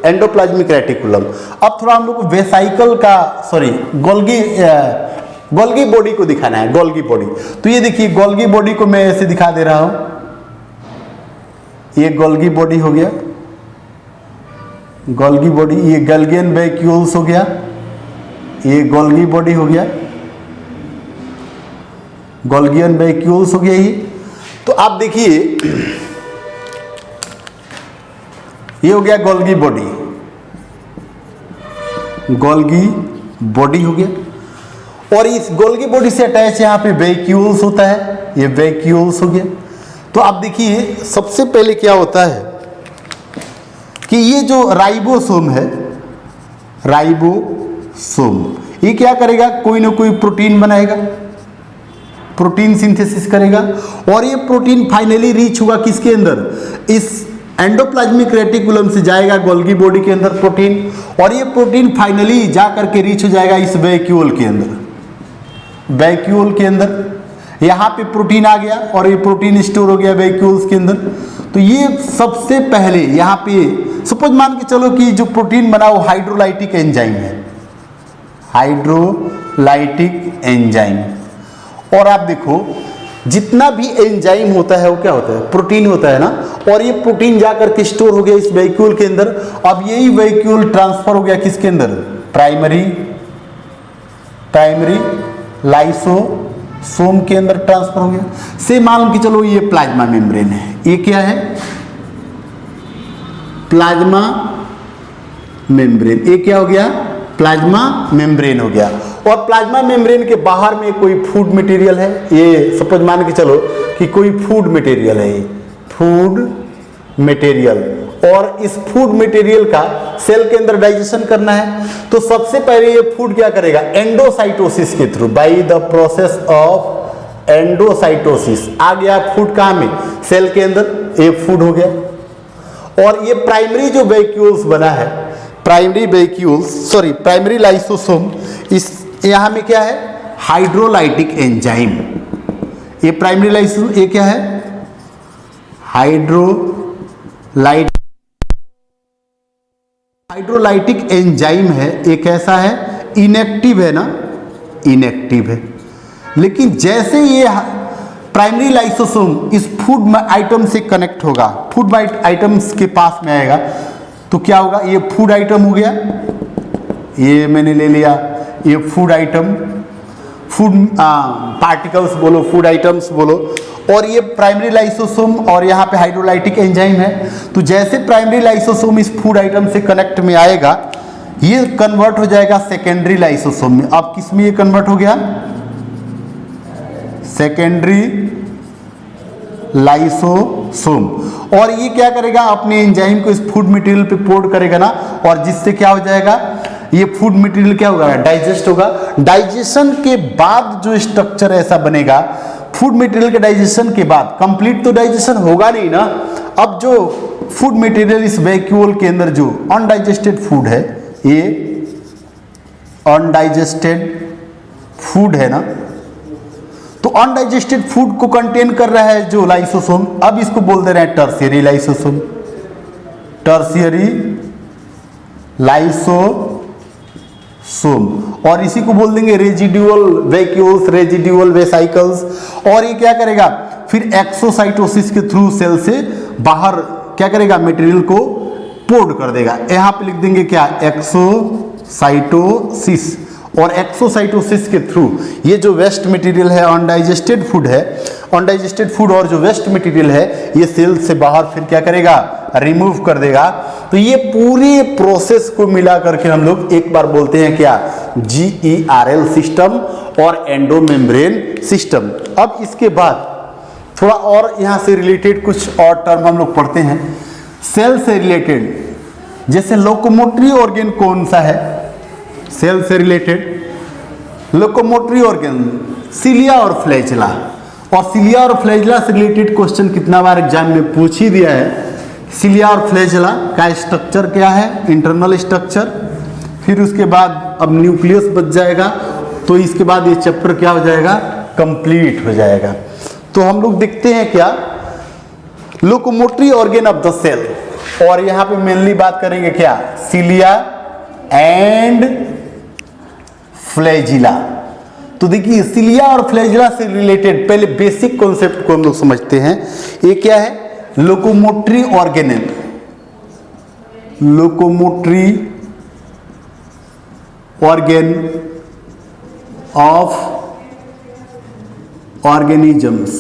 एंडोप्लाज्मिक रेटिकुलम। अब थोड़ा हम लोग को वेसाइकल का, गोल्गी बॉडी को दिखाना है, गोल्गी बॉडी। तो ये देखिए गोल्गी बॉडी को मैं ऐसे दिखा दे रहा हूं, ये गोल्गी बॉडी हो गया, गोल्गी बॉडी। ये गल्गियन वैक्यूल्स हो गया, ये गोल्गी बॉडी हो गया, गोल्गियन वैक्यूल्स हो गया ये। तो आप देखिए ये हो गया गोल्गी बॉडी, गोल्गी बॉडी हो गया। और इस गोल्गी बॉडी से अटैच यहाँ पे वैक्यूल्स होता है, ये वैक्यूल्स हो गया। तो आप देखिए सबसे पहले क्या होता है कि ये जो राइबोसोम है, राइबोसोम ये क्या करेगा? कोई ना कोई प्रोटीन बनाएगा, प्रोटीन सिंथेसिस करेगा। और ये प्रोटीन फाइनली रीच होगा किसके अंदर? इस एंडोप्लाज्मिक रेटिकुलम से जाएगा गोल्गी बॉडी के अंदर प्रोटीन, और ये प्रोटीन फाइनली जा करके रीच हो जाएगा इस वैक्यूल के अंदर। वैक्यूल के अंदर यहाँ पे प्रोटीन आ गया और ये प्रोटीन स्टोर हो गया वैक्यूल्स के अंदर। तो ये सबसे पहले यहाँ पे सपोज मान के चलो कि जो प्रोटीन बना वो हाइड्रोलाइटिक एंजाइम है, हाइड्रोलाइटिक एंजाइम। और आप देखो जितना भी एंजाइम होता है वो क्या होता है? प्रोटीन होता है ना। और ये प्रोटीन जाकर के स्टोर हो गया इस वैक्यूल के अंदर। अब यही वैक्यूल ट्रांसफर हो गया किसके अंदर? प्राइमरी लाइसोसोम के अंदर ट्रांसफर हो गया। से मान के चलो ये प्लाज्मा मेम्ब्रेन है, ये क्या है? Plasma membrane. ये क्या हो गया? प्लाज्मा मेम्ब्रेन हो गया। और प्लाज्मा मेम्ब्रेन के बाहर में कोई फूड मटेरियल है, ये सपोज मान के चलो कि कोई फूड मटेरियल है, ये फूड मटेरियल। और इस फूड मटेरियल का सेल के अंदर डाइजेशन करना है। तो सबसे पहले ये फूड क्या करेगा? एंडोसाइटोसिस के through, by the process of endocytosis आ गया फूड कहाँ में? सेल के अंदर, ये फूड हो गया। और ये प्राइमरी जो वैक्यूल्स बना है, primary vacuoles, sorry primary lysosome, इस यहाँ में क्या है? Hydrolytic enzyme. ये प्राइमरी लाइसोसोम, ये क्या है? हाइड्रोलाइटिक एंजाइम है। एक ऐसा है, इनएक्टिव है ना, इनएक्टिव है। लेकिन जैसे ये प्राइमरी लाइसोसोम इस फूड आइटम से कनेक्ट होगा, फूड आइटम्स के पास में आएगा। तो क्या होगा, ये फूड आइटम हो गया, ये मैंने ले लिया, ये फूड आइटम, फूड पार्टिकल्स बोलो, फूड आइटम्स बोलो, और ये प्राइमरी लाइसोसोम और यहाँ पे हाइड्रोलाइटिक एंजाइम है। तो जैसे प्राइमरी लाइसोसोम इस फूड आइटम से कनेक्ट में आएगा, ये कन्वर्ट हो जाएगा सेकेंडरी लाइसोसोम में। अब किस में ये कन्वर्ट हो गया, सेकेंडरी लाइसोसोम। और ये क्या करेगा, अपने एंजाइम को इस फूड मटेरियल पे पोर्ट करेगा ना, और जिससे क्या हो जाएगा, ये फूड मटेरियल क्या होगा, डाइजेस्ट होगा। डाइजेशन के बाद जो स्ट्रक्चर ऐसा बनेगा, फूड मटेरियल के डाइजेशन के बाद, कंप्लीट तो डाइजेशन होगा नहीं ना। अब जो फूड मटेरियल इस वैक्यूल के अंदर जो अनडाइजेस्टेड फूड है, ये अनडाइजेस्टेड फूड है ना, तो अनडाइजेस्टेड फूड को कंटेन कर रहा है जो लाइसोसोम। अब इसको बोल दे रहे हैं टर्शियरी लाइसोसोम, टर्शियरी लाइसोसोम, और इसी को बोल देंगे रेजिड्यूअल वैक्यूल्स, रेजिड्यूअल वेसाइकल्स। और ये क्या करेगा, फिर एक्सोसाइटोसिस के थ्रू सेल से बाहर क्या करेगा, मटेरियल को पोर्ट कर देगा। यहां पे लिख देंगे क्या, एक्सोसाइटोसिस। और एक्सोसाइटोसिस के थ्रू ये जो वेस्ट मटेरियल है, अनडाइजेस्टेड फूड है, अनडाइजेस्टेड फूड और जो वेस्ट मटेरियल है, ये सेल से बाहर फिर क्या करेगा, रिमूव कर देगा। तो ये पूरे प्रोसेस को मिला करके हम लोग एक बार बोलते हैं क्या, GERL सिस्टम और एंडोमेम्ब्रेन सिस्टम। अब इसके बाद थोड़ा और यहाँ से रिलेटेड कुछ और टर्म हम लोग पढ़ते हैं सेल से रिलेटेड। जैसे लोकोमोटरी ऑर्गन कौन सा है, सेल से रिलेटेड लोकोमोटरी ऑर्गन सिलिया और फ्लैजिला। और सिलिया और फ्लैजिला से रिलेटेड क्वेश्चन कितना बार एग्जाम में पूछ ही दिया है। सिलिया और फ्लैजिला का स्ट्रक्चर क्या है, इंटरनल स्ट्रक्चर। फिर उसके बाद अब न्यूक्लियस बच जाएगा, तो इसके बाद ये चैप्टर क्या हो जाएगा, कंप्लीट हो जाएगा। तो हम लोग देखते हैं क्या, locomotory organ of the cell. और यहाँ पे मेनली बात करेंगे क्या, सिलिया एंड फ्लैजिला। तो देखिए सिलिया और फ्लैजिला से रिलेटेड पहले बेसिक कॉन्सेप्ट को हम लोग समझते हैं। ये क्या है, locomotory organelle, locomotory organ of organisms.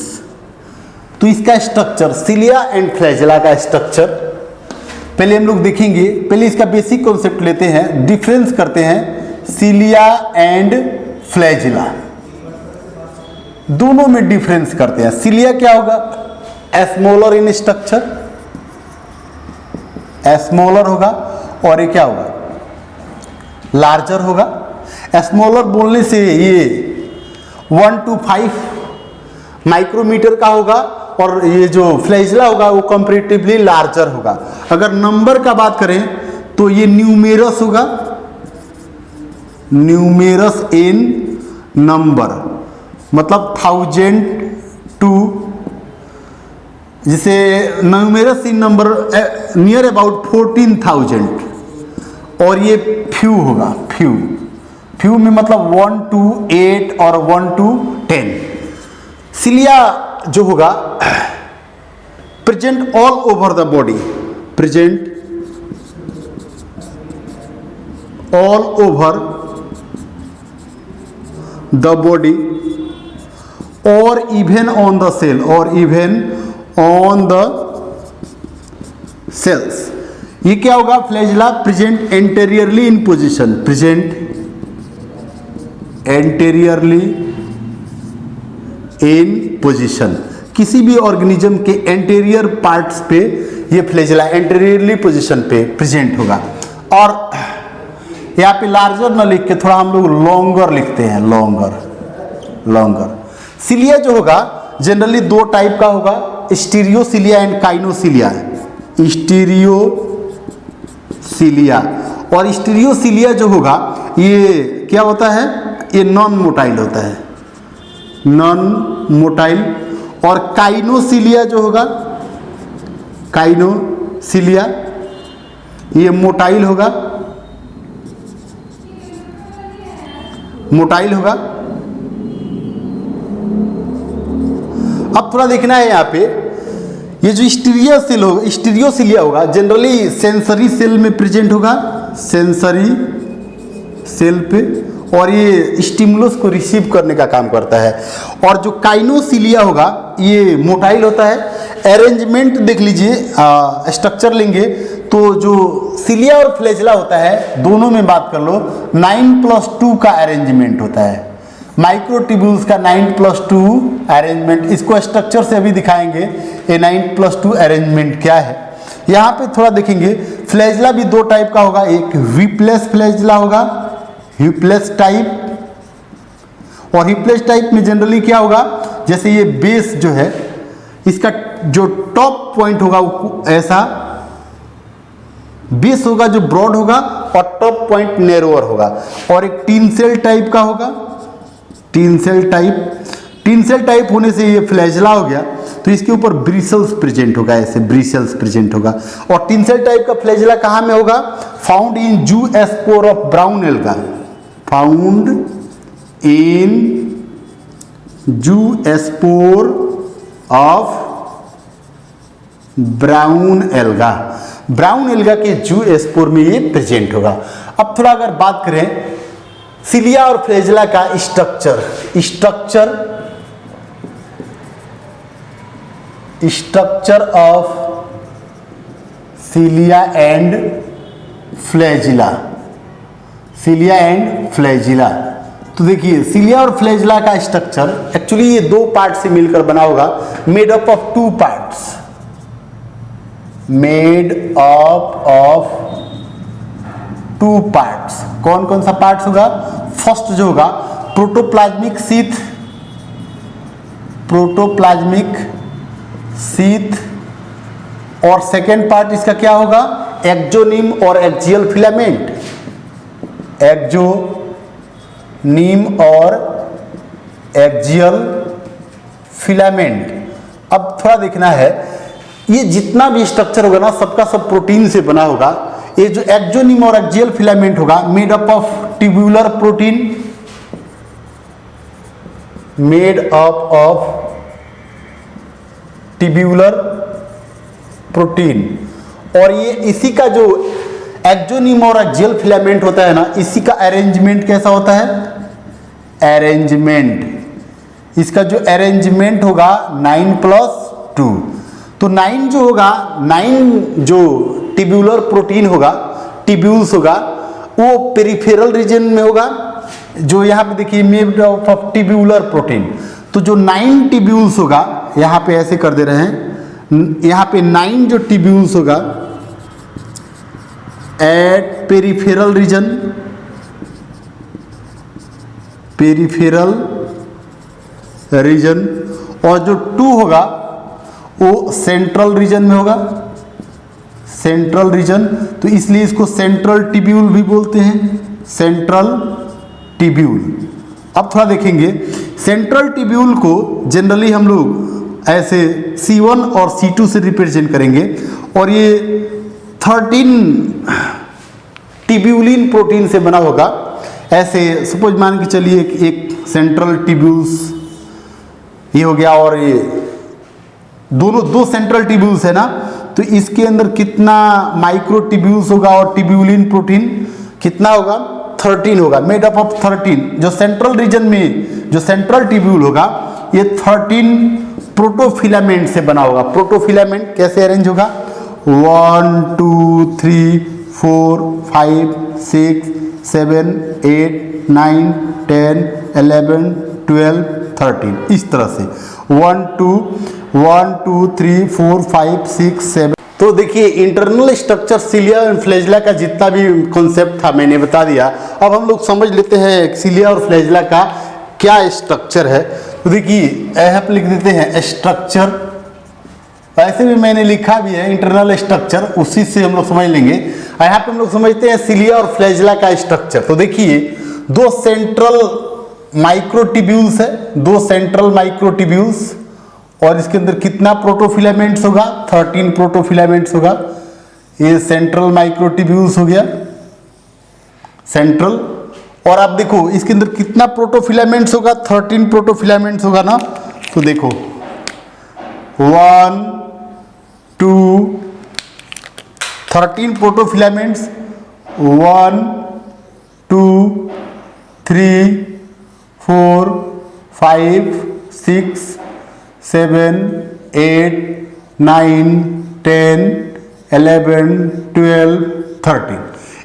तो इसका स्ट्रक्चर, सिलिया एंड फ्लैजिला का स्ट्रक्चर पहले हम लोग देखेंगे। पहले इसका बेसिक कॉन्सेप्ट लेते हैं, डिफरेंस करते हैं सिलिया एंड फ्लैजिला, दोनों में डिफरेंस करते हैं। सिलिया क्या होगा, स्मॉलर इन स्ट्रक्चर, स्मॉलर होगा, और ये क्या होगा, लार्जर होगा। स्मॉलर बोलने से ये 1 to 5 माइक्रोमीटर का होगा, और ये जो फ्लैजिला होगा वो कंपैरेटिवली लार्जर होगा। अगर नंबर का बात करें तो ये न्यूमेरस होगा, न्यूमेरस इन नंबर, मतलब 1000 टू, जिसे numerous in number near about 14,000। और ये फ्यू होगा, फ्यू, फ्यू में मतलब 1 to 8 और 1 to 10। सिलिया जो होगा present all over the body, present all over the body और इवन ऑन द सेल, और इवन ऑन द सेल्स। ये क्या होगा, फ्लैजिला प्रेजेंट एंटेरियरली इन पोजीशन, प्रेजेंट एंटेरियरली इन पोजीशन। किसी भी ऑर्गेनिज्म के एंटेरियर पार्ट्स पे ये फ्लैजिला एंटेरियरली पोजीशन पे प्रेजेंट होगा। और यहाँ पे लार्जर न लिख के थोड़ा हम लोग लॉन्गर लिखते हैं, लॉन्गर, लॉन्गर। सिलिया जो होगा जनरली दो टाइप का होगा, स्टीरियोसिलिया एंड काइनोसिलिया। स्टीरियोसिलिया और स्टीरियोसिलिया जो होगा ये क्या होता है, ये नॉन मोटाइल होता है, नॉन मोटाइल। और काइनोसिलिया जो होगा, काइनोसिलिया ये मोटाइल होगा, मोटाइल होगा। अब थोड़ा देखना है यहाँ पे, ये जो स्टीरियोसिलिया होगा जनरली सेंसरी सेल में प्रेजेंट होगा, सेंसरी सेल पे, और ये स्टिमुलस को रिसीव करने का काम करता है। और जो काइनोसिलिया होगा ये मोटाइल होता है। अरेंजमेंट देख लीजिए, स्ट्रक्चर लेंगे तो जो सिलिया और फ्लैजेला होता है दोनों में बात कर लो 9+2 का अरेंजमेंट होता है। माइक्रोट्यूब्यूल्स का 9+2 अरेंजमेंट, इसको स्ट्रक्चर से अभी दिखाएंगे ये 9+2 अरेंजमेंट क्या है। यहाँ पे थोड़ा देखेंगे, फ्लैजेला भी दो टाइप का होगा, एक व्हीपलेस फ्लैजेला होगा, व्हीपलेस टाइप, और व्हीपलेस टाइप में जनरली क्या होगा, जैसे ये बेस जो है इसका जो टॉप पॉइंट होगा वो ऐसा बेस होगा जो ब्रॉड होगा और टॉप पॉइंट नैरोअर होगा। और एक टीन सेल टाइप का होगा, टीन सेल टाइप होने से ये फ्लैजेला हो गया, तो इसके ऊपर ब्रिसल्स प्रेजेंट होगा, ऐसे ब्रिसल्स प्रेजेंट होगा। और टीन सेल टाइप का फ्लैजेला कहाँ में होगा, found in zoospore of brown alga, found in zoospore of brown alga, brown alga के जूस्पोर में ये प्रेजेंट होगा। अब थोड़ा अगर बात करें सिलिया और फ्लैजेला का structure of cilia and flagella, तो देखिए सिलिया और फ्लैजेला का स्ट्रक्चर एक्चुअली ये दो पार्ट से मिलकर बना होगा, made up of two parts, made up of two parts. कौन कौन सा पार्ट्स होगा, फर्स्ट जो होगा प्रोटोप्लाज्मिक शीथ, और सेकेंड पार्ट इसका क्या होगा, एक्सोनिम और एक्सियल फिलामेंट, एक्सोनिम और एक्सियल फिलामेंट। अब थोड़ा देखना है, ये जितना भी स्ट्रक्चर होगा ना सबका सब प्रोटीन से बना होगा। ये जो एक्सोनिम और एक्सियल फिलामेंट होगा made up of tubular protein, made up of tubular protein. और ये इसी का जो एक्सोनिम और एक्सियल फिलामेंट होता है ना, इसी का अरेंजमेंट कैसा होता है, अरेंजमेंट, इसका जो अरेंजमेंट होगा 9+2। तो 9 जो होगा, 9 जो ट्यूब्यूलर प्रोटीन होगा, ट्यूब्यूल्स होगा, वो पेरिफेरल रीजन में होगा, जो यहाँ पे देखिए मेड ऑफ ट्यूब्यूलर प्रोटीन। तो जो 9 ट्यूब्यूल्स होगा, यहाँ पे ऐसे कर दे रहे हैं, यहाँ पे 9 जो ट्यूब्यूल्स होगा एट पेरिफेरल रीजन, और जो 2 होगा वो सेंट्रल रीजन में होगा, सेंट्रल रीजन, तो इसलिए इसको सेंट्रल ट्यूब्यूल भी बोलते हैं, सेंट्रल ट्यूब्यूल। अब थोड़ा देखेंगे, सेंट्रल ट्यूब्यूल को जनरली हम लोग ऐसे C1 और C2 से रिप्रेजेंट करेंगे, और ये 13 ट्यूब्यूलिन प्रोटीन से बना होगा। ऐसे सपोज मान के चलिए एक सेंट्रल ट्यूब्यूल्स ये हो गया, और ये दो सेंट्रल ट्यूब्यूल्स है ना, तो इसके अंदर कितना माइक्रो ट्यूब्यूल्स होगा और ट्यूब्यूलिन प्रोटीन कितना होगा, 13 होगा, मेड अप ऑफ 13। जो सेंट्रल रीजन में जो सेंट्रल ट्यूब्यूल होगा ये 13 प्रोटोफिलामेंट से बना होगा। प्रोटोफिलामेंट कैसे अरेंज होगा, 1 2 3 4 5 6 7 8 9 10 11 12 13, इस तरह से 1 2 3 4 5 6 7। तो देखिए इंटरनल स्ट्रक्चर सिलिया और फ्लैजेला का जितना भी कॉन्सेप्ट था मैंने बता दिया। अब हम लोग समझ लेते हैं सिलिया और फ्लैजेला का क्या स्ट्रक्चर है। तो देखिए यहाँ पे लिख देते हैं स्ट्रक्चर, ऐसे भी मैंने लिखा भी है इंटरनल स्ट्रक्चर, उसी से हम लोग समझ लेंगे। यहाँ पे हम लोग समझते हैं सिलिया और फ्लैजेला का स्ट्रक्चर। तो देखिए दो सेंट्रल माइक्रोट्यूब्यूल्स है, दो सेंट्रल माइक्रोट्यूब्यूल्स, और इसके अंदर कितना प्रोटोफिलामेंट्स होगा, 13 प्रोटोफिलामेंट्स होगा। ये सेंट्रल माइक्रोट्यूब्यूल्स हो गया सेंट्रल, और आप देखो इसके अंदर कितना प्रोटोफिलामेंट्स होगा, 13 प्रोटोफिलामेंट्स होगा ना। तो देखो 1 2 13 प्रोटोफिलामेंट्स 1 2 3 4 5 6 7 8 9 10 11 12 13।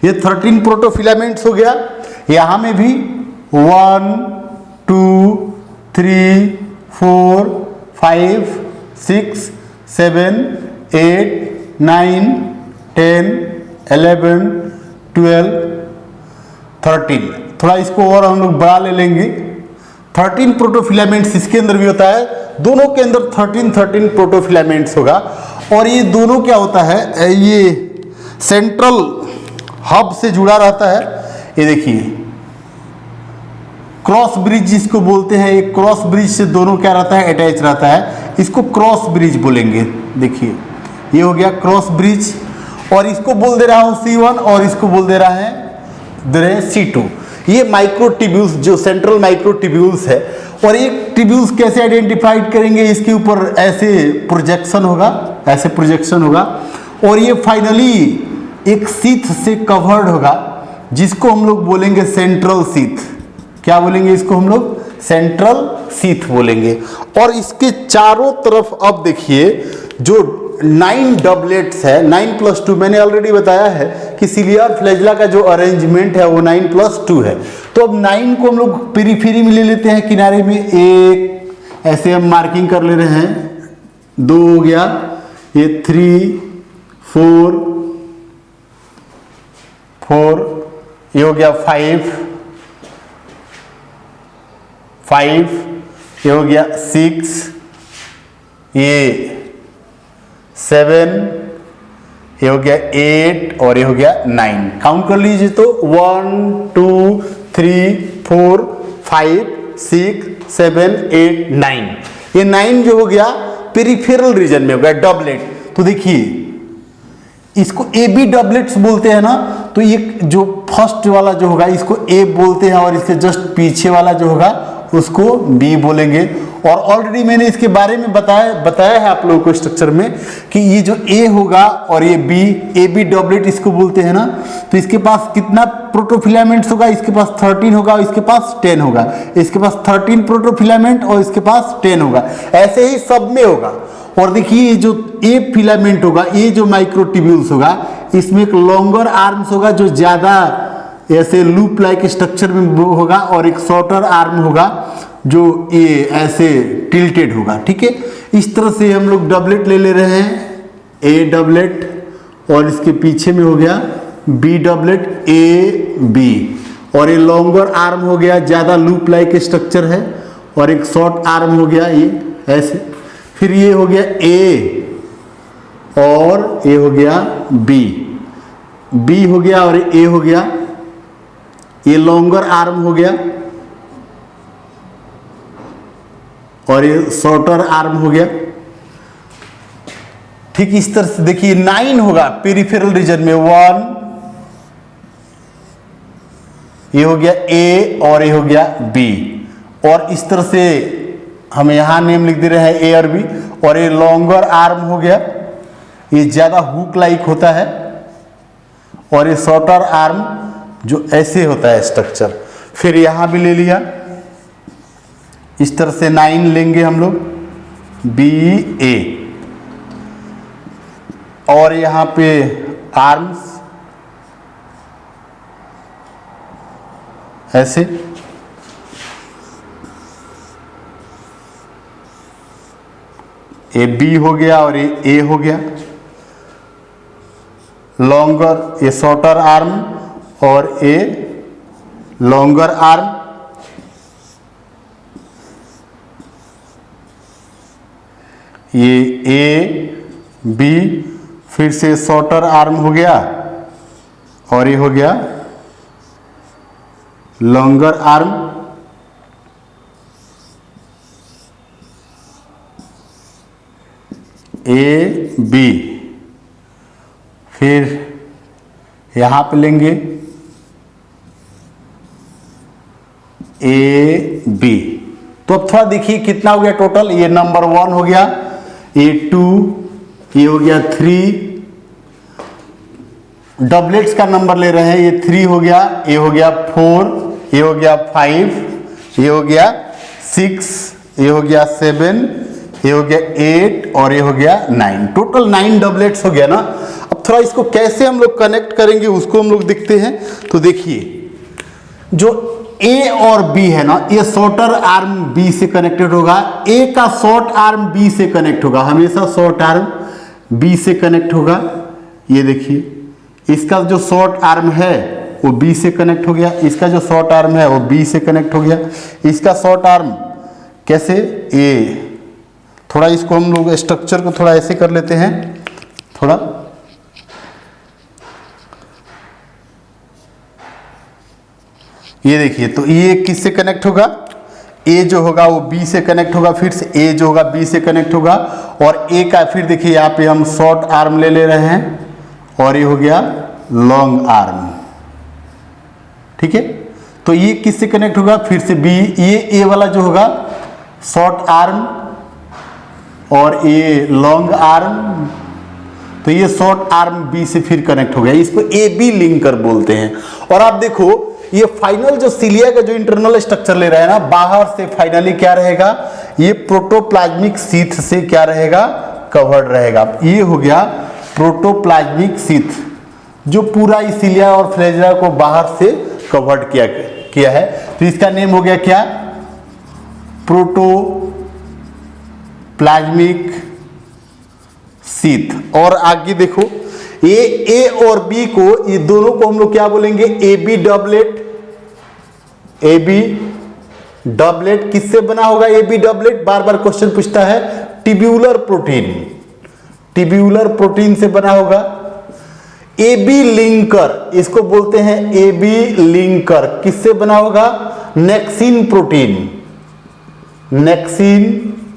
ये 13 प्रोटोफिलामेंट्स हो गया। यहाँ में भी 1 2 3 4 5 6 7 8 9 10 11 12 13। थोड़ा इसको और हम लोग बढ़ा ले लेंगे। 13 प्रोटोफिलामेंट्स इसके अंदर भी होता है। दोनों के अंदर 13 प्रोटोफिलामेंट्स होगा। और ये दोनों क्या होता है, ये सेंट्रल हब से जुड़ा रहता है। ये देखिए क्रॉस ब्रिज जिसको बोलते हैं, एक क्रॉस ब्रिज से दोनों क्या रहता है, अटैच रहता है। इसको क्रॉस ब्रिज बोलेंगे। देखिए ये हो गया क्रॉस ब्रिज। और इसको बोल दे रहा हूँ C1 और इसको बोल दे रहे हैं C2। ये माइक्रोट्यूब्यूल्स जो सेंट्रल माइक्रोट्यूब्यूल्स है। और एक ट्यूब्यूल्स कैसे आइडेंटिफाइड करेंगे, इसके ऊपर ऐसे प्रोजेक्शन होगा, ऐसे प्रोजेक्शन होगा। और ये फाइनली एक शीथ से कवर्ड होगा जिसको हम लोग बोलेंगे सेंट्रल शीथ। क्या बोलेंगे इसको हम लोग, सेंट्रल शीथ बोलेंगे। और इसके चारों तरफ अब देखिए जो 9 डबलेट्स है, 9+2 मैंने ऑलरेडी बताया है कि सिलियर फ्लैजेला का जो अरेंजमेंट है वो 9+2 है। तो अब 9 को हम लोग पेरिफेरी में ले लेते हैं, किनारे में एक ऐसे हम मार्किंग कर ले रहे हैं। 2 हो गया, ये 3 4 4, ये हो गया 5 5, ये हो गया 6, ये 7, ये हो गया 8 और ये हो गया 9। काउंट कर लीजिए तो 1 2 3 4 5 6 7 8 9। ये 9 जो हो गया पेरिफेरल रीजन में हो गया डबलेट। तो देखिए इसको ए बी डबलेट्स बोलते हैं ना। तो ये जो फर्स्ट वाला जो होगा इसको ए बोलते हैं और इसके जस्ट पीछे वाला जो होगा उसको बी बोलेंगे। और ऑलरेडी मैंने इसके बारे में बताया है आप लोगों को स्ट्रक्चर में कि ये जो ए होगा और ये बी, ए बी डबलेट इसको बोलते हैं ना। तो इसके पास कितना प्रोटोफिलामेंट्स होगा, इसके पास 13 होगा और इसके पास 10 होगा। इसके पास 13 प्रोटोफिलामेंट और इसके पास 10 होगा। ऐसे ही सब में होगा। और देखिए जो ए फिलामेंट होगा, ये जो माइक्रोट्यूब्यूल्स होगा, इसमें एक लॉन्गर आर्म्स होगा जो ज्यादा ऐसे लूप लाइक स्ट्रक्चर में होगा और एक शॉर्टर आर्म होगा जो ये ऐसे टिल्टेड होगा। ठीक है, इस तरह से हम लोग डबलेट ले रहे हैं। ए डबलेट और इसके पीछे में हो गया बी डबलेट, ए बी। और ये लॉन्गर आर्म हो गया, ज्यादा लूप लाइक स्ट्रक्चर है। और एक शॉर्ट आर्म हो गया ये ऐसे। फिर ये हो गया ए और ये हो गया बी, बी हो गया और ए हो गया। ये लॉन्गर आर्म हो गया और ये शॉर्टर आर्म हो गया। ठीक इस तरह से देखिए 9 होगा पेरिफेरल रीजन में। 1, ये हो गया ए और ये हो गया बी। और इस तरह से हम यहां नेम लिख दे रहे हैं ए और बी। और ये लॉन्गर आर्म हो गया, ये ज्यादा हुक लाइक होता है। और ये शॉर्टर आर्म जो ऐसे होता है स्ट्रक्चर। फिर यहां भी ले लिया, इस तरह से 9 लेंगे हम लोग, बी ए। और यहां पे आर्म्स ऐसे। ये बी हो गया और ये ए हो गया। लॉन्गर ये शॉर्टर आर्म और ए लॉन्गर आर्म। ये ए बी, फिर से शॉर्टर आर्म हो गया और ये हो गया लॉन्गर आर्म। ए बी, फिर यहां पे लेंगे ए बी। तो अब थोड़ा देखिए कितना हो गया टोटल। ये नंबर 1 हो गया, A2, ये हो गया 3, डबलेट्स का नंबर ले रहे हैं, ये 3 हो गया, ये हो गया 4, ये हो गया 5, ये हो गया 6, ये हो गया 7, ये हो गया 8 और ये हो गया 9। टोटल 9 डबलेट्स हो गया ना। अब थोड़ा इसको कैसे हम लोग कनेक्ट करेंगे उसको हम लोग देखते हैं। तो देखिए जो A और B है ना, ये शॉर्टर आर्म B से कनेक्टेड होगा, A का शॉर्ट आर्म B से कनेक्ट होगा, हमेशा शॉर्ट आर्म B से कनेक्ट होगा। ये देखिए इसका जो शॉर्ट आर्म है वो B से कनेक्ट हो गया, इसका जो शॉर्ट आर्म है वो B से कनेक्ट हो गया। इसका शॉर्ट आर्म कैसे, A, थोड़ा इसको हम लोग स्ट्रक्चर को थोड़ा ऐसे कर लेते हैं, थोड़ा ये देखिए। तो ये किससे कनेक्ट होगा, A जो होगा वो B से कनेक्ट होगा, फिर से A जो होगा B से कनेक्ट होगा, और A का फिर देखिए यहाँ पे हम शॉर्ट आर्म ले रहे हैं और ये हो गया लॉन्ग आर्म, ठीक है। तो ये किससे कनेक्ट होगा, फिर से B, ये A वाला जो होगा शॉर्ट आर्म और ये लॉन्ग आर्म, तो ये शॉर्ट आर्म B से फिर कनेक्ट हो गया, इसको AB लिंकर बोलते हैं। और आप देखो ये फाइनल जो सिलिया का जो इंटरनल स्ट्रक्चर ले रहा है ना, बाहर से फाइनली क्या रहेगा, ये प्रोटोप्लाज्मिक शीथ से क्या रहेगा, कवर्ड रहेगा। ये हो गया प्रोटोप्लाज्मिक शीथ जो पूरा सिलिया और फ्लैजेला को बाहर से कवर्ड किया है। तो इसका नेम हो गया क्या, प्रोटोप्लाज्मिक शीथ। और आगे देखो ये A और B को, ये दोनों को हम लोग क्या बोलेंगे, AB डबलेट। AB डबलेट किससे बना होगा, AB डबलेट बार बार क्वेश्चन पूछता है, ट्यूब्यूलर प्रोटीन, ट्यूब्यूलर प्रोटीन से बना होगा। AB लिंकर, इसको बोलते हैं AB लिंकर, किससे बना होगा, नेक्सिन प्रोटीन, नेक्सिन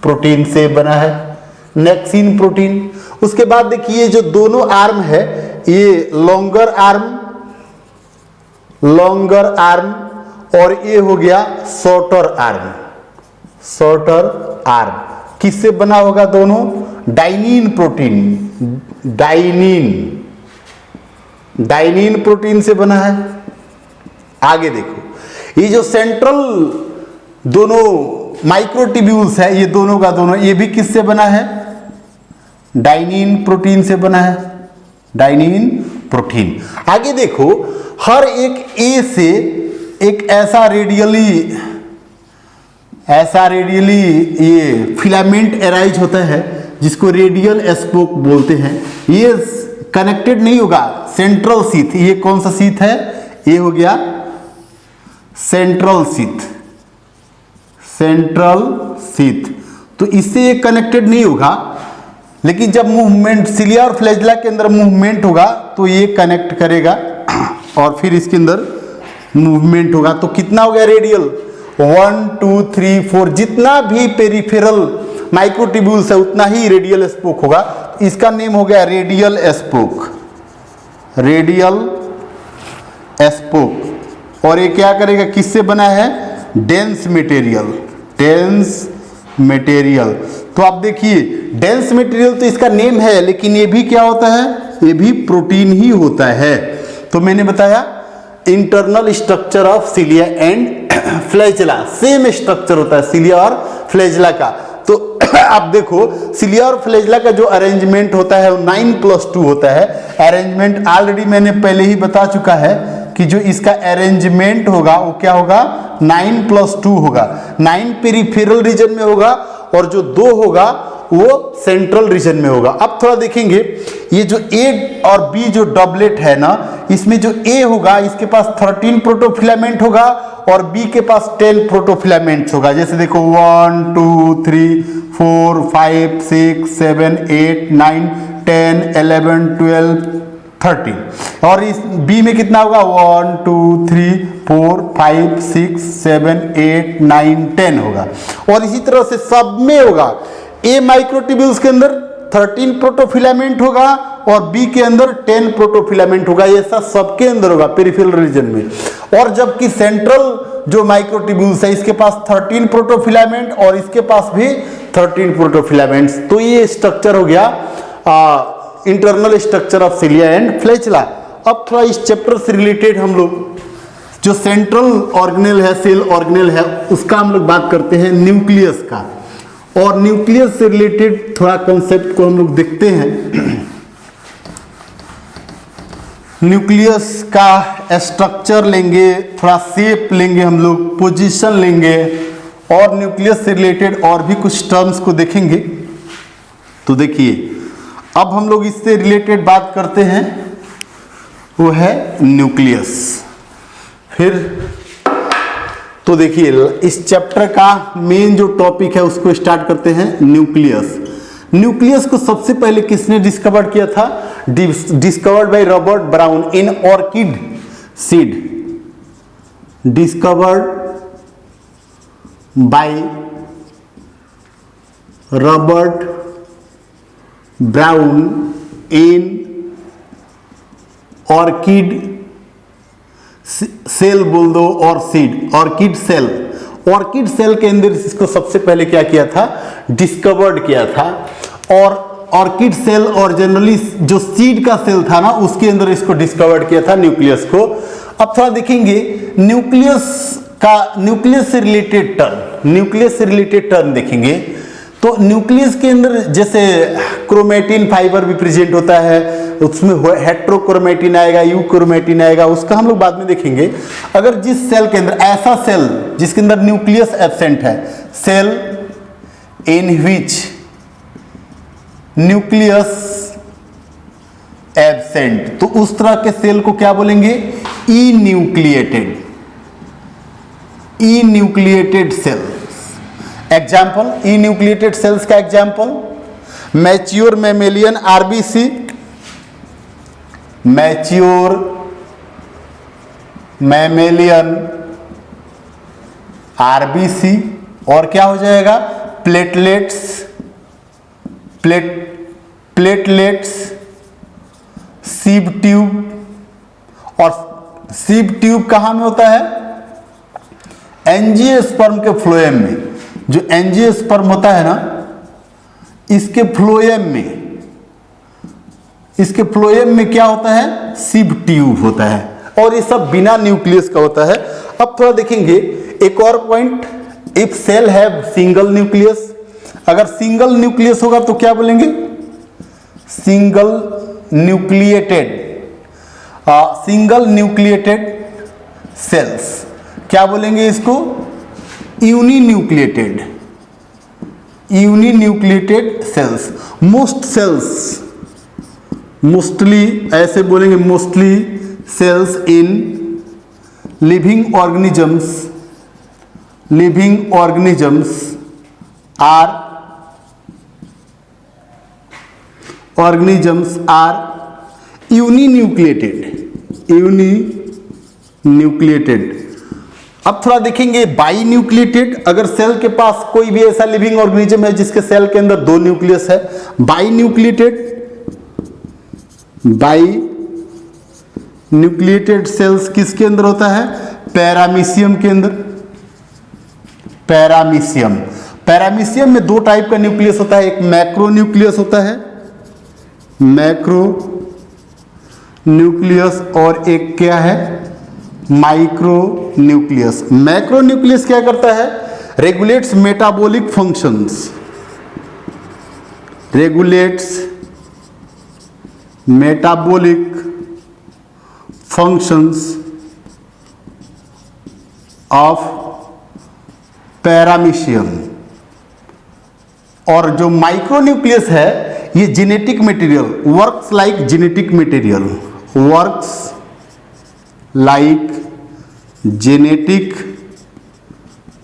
प्रोटीन से बना है, नेक्सिन प्रोटीन। उसके बाद देखिए जो दोनों आर्म है, ये लॉन्गर आर्म, लॉन्गर आर्म, और ये हो गया शॉर्टर आर्म, शॉर्टर आर्म किससे बना होगा, दोनों dynein protein, dynein, dynein protein से बना है। आगे देखो ये जो सेंट्रल दोनों माइक्रोट्यूब्यूल्स है, ये दोनों का दोनों, ये भी किससे बना है, डाइनिन प्रोटीन से बना है, डाइनिन प्रोटीन। आगे देखो हर एक A से एक ऐसा रेडियली ये फिलामेंट अराइज होता है जिसको रेडियल स्पोक बोलते हैं। ये कनेक्टेड नहीं होगा, सेंट्रल शीथ, ये कौन सा शीथ है, ये हो गया सेंट्रल शीथ, सेंट्रल शीथ। तो इससे ये कनेक्टेड नहीं होगा, लेकिन जब मूवमेंट सिलिया और फ्लैजेला के अंदर मूवमेंट होगा तो ये कनेक्ट करेगा और फिर इसके अंदर मूवमेंट होगा। तो कितना हो गया रेडियल, 1 2 3 4, जितना भी पेरिफेरल माइक्रोट्यूब्यूल्स है उतना ही रेडियल स्पोक होगा। इसका नेम हो गया रेडियल स्पोक, रेडियल स्पोक। और ये क्या करेगा, किससे बना है, डेंस मटेरियल, डेंस मटेरियल। तो आप देखिए डेंस मटेरियल तो इसका नेम है, लेकिन ये भी क्या होता है, ये भी प्रोटीन ही होता है। तो मैंने बताया internal structure of cilia and flagella, same structure होता है सिलिया और फ्लैजेला का। तो आप देखो सिलिया और फ्लैजेला का जो अरेंजमेंट होता है वो 9+2 होता है। अरेंजमेंट ऑलरेडी मैंने पहले ही बता चुका है कि जो इसका अरेंजमेंट होगा वो क्या होगा, 9+2 होगा। 9 पेरिफेरल रीजन में होगा और जो 2 होगा वो सेंट्रल रीजन में होगा। अब थोड़ा देखेंगे ये जो A और B जो डबलेट है ना, इसमें जो A होगा इसके पास 13 प्रोटोफिलामेंट होगा और B के पास 10 प्रोटोफिलामेंट्स होगा। जैसे देखो 1 2 3 4 5 6 7 8 9 10 11 12 13। और इस B में कितना होगा, 1 2 3 4 5 6 7 8 9 10 होगा। और इसी तरह से सब में होगा, A माइक्रोट्यूब्यूल्स के अंदर 13 प्रोटोफिलामेंट होगा और B के अंदर 10 प्रोटोफिलामेंट होगा। ये सबके अंदर होगा पेरिफेरल रीजन में। और जबकि सेंट्रल जो माइक्रोट्यूब्यूल्स है इसके पास 13 प्रोटोफिलामेंट और इसके पास भी 13 प्रोटोफिलामेंट्स। तो ये स्ट्रक्चर हो गया internal structure of cilia and flagella. अब थोड़ा इस चैप्टर से रिलेटेड हम लोग जो सेंट्रल ऑर्गेनेल है, सेल ऑर्गेनेल है, उसका हम लोग बात करते हैं न्यूक्लियस का। और न्यूक्लियस से रिलेटेड थोड़ा कॉन्सेप्ट को हम लोग देखते हैं। न्यूक्लियस का स्ट्रक्चर लेंगे, थोड़ा शेप लेंगे, हम लोग पोजीशन लेंगे और न्यूक्लियस से रिलेटेड और भी कुछ टर्म्स को देखेंगे। तो देखिए अब हम लोग इससे रिलेटेड बात करते हैं, वो है न्यूक्लियस। फिर तो देखिए इस चैप्टर का मेन जो टॉपिक है उसको स्टार्ट करते हैं न्यूक्लियस। न्यूक्लियस को सबसे पहले किसने डिस्कवर किया था? Discovered by Robert Brown in orchid seed. Discovered by Robert Brown in orchid cell बोल दो और seed, orchid cell. Orchid cell के अंदर इसको सबसे पहले क्या किया था? डिस्कवर्ड किया था। और ऑर्किड सेल और जनरली जो सीड का सेल था ना, उसके अंदर इसको डिस्कवर्ड किया था न्यूक्लियस को। अब थोड़ा देखेंगे न्यूक्लियस से रिलेटेड टर्म, न्यूक्लियस से रिलेटेड टर्म देखेंगे। तो न्यूक्लियस के अंदर जैसे क्रोमेटिन फाइबर भी प्रेजेंट होता है, उसमें हेट्रोक्रोमेटिन आएगा, यूक्रोमेटिन आएगा, उसका हम लोग बाद में देखेंगे। अगर जिस सेल के अंदर ऐसा सेल जिसके अंदर न्यूक्लियस एब्सेंट है, सेल इन विच न्यूक्लियस एब्सेंट, तो उस तरह के सेल को क्या बोलेंगे? इन्यूक्लिएटेड, इन्यूक्लिएटेड सेल्स। एग्जाम्पल, इन्यूक्लिएटेड सेल्स का example mature mammalian RBC, mature mammalian RBC, और क्या हो जाएगा? Platelets, platelets, sieve tube. और सीब ट्यूब कहां में होता है? एंजियोस्पर्म के फ्लोएम में। जो एंजियोस्पर्म होता है ना, इसके फ्लोएम में क्या होता है? सीब ट्यूब होता है। और ये सब बिना न्यूक्लियस का होता है। अब थोड़ा देखेंगे एक और point, if cell have single nucleus. अगर सिंगल न्यूक्लियस होगा तो क्या बोलेंगे? Single nucleated, single nucleated cells. क्या बोलेंगे इसको? Uninucleated, uninucleated cells. Most cells, mostly ऐसे बोलेंगे, mostly cells in living organisms, living organisms are uninucleated, uninucleated. अब थोड़ा देखेंगे बाई न्यूक्लिएटेड। अगर सेल के पास कोई भी ऐसा लिविंग ऑर्गेनिज्म है जिसके सेल के अंदर दो न्यूक्लियस है, binucleated, binucleated cells किसके अंदर होता है? पैरामीशियम के अंदर। पैरामीशियम, पैरामीशियम में दो टाइप का न्यूक्लियस होता है, एक मैक्रो न्यूक्लियस होता है, मैक्रो न्यूक्लियस, और एक क्या है? Micro nucleus. मैक्रो न्यूक्लियस क्या करता है? Regulates metabolic functions, regulates metabolic functions of paramecium. और जो माइक्रो न्यूक्लियस है ये genetic material, works like genetic material, works like genetic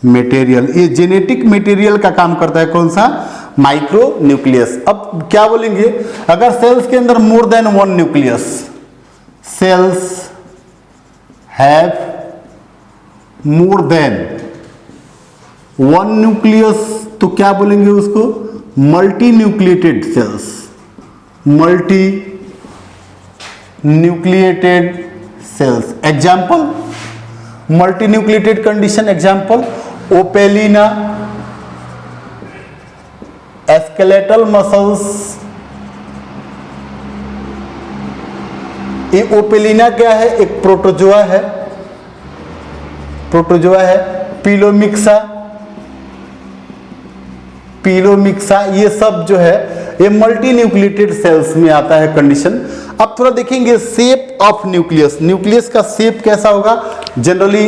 material. ये जेनेटिक मटेरियल का काम करता है कौन सा? Micronucleus. अब क्या बोलेंगे? अगर सेल्स के अंदर more than one nucleus, cells have more than one nucleus, तो क्या बोलेंगे उसको? Multinucleated cells, multinucleated cells. Example, multinucleated condition, example Opalina, skeletal muscles, ये ओपेलिना क्या है, एक प्रोटोजोआ है, प्रोटोजोआ है। पिलोमिक्सा, पिलोमिक्सा, ये सब जो है ये मल्टी न्यूक्लिएटेड सेल्स में आता है कंडीशन। अब थोड़ा देखेंगे शेप ऑफ न्यूक्लियस, न्यूक्लियस का शेप कैसा होगा जनरली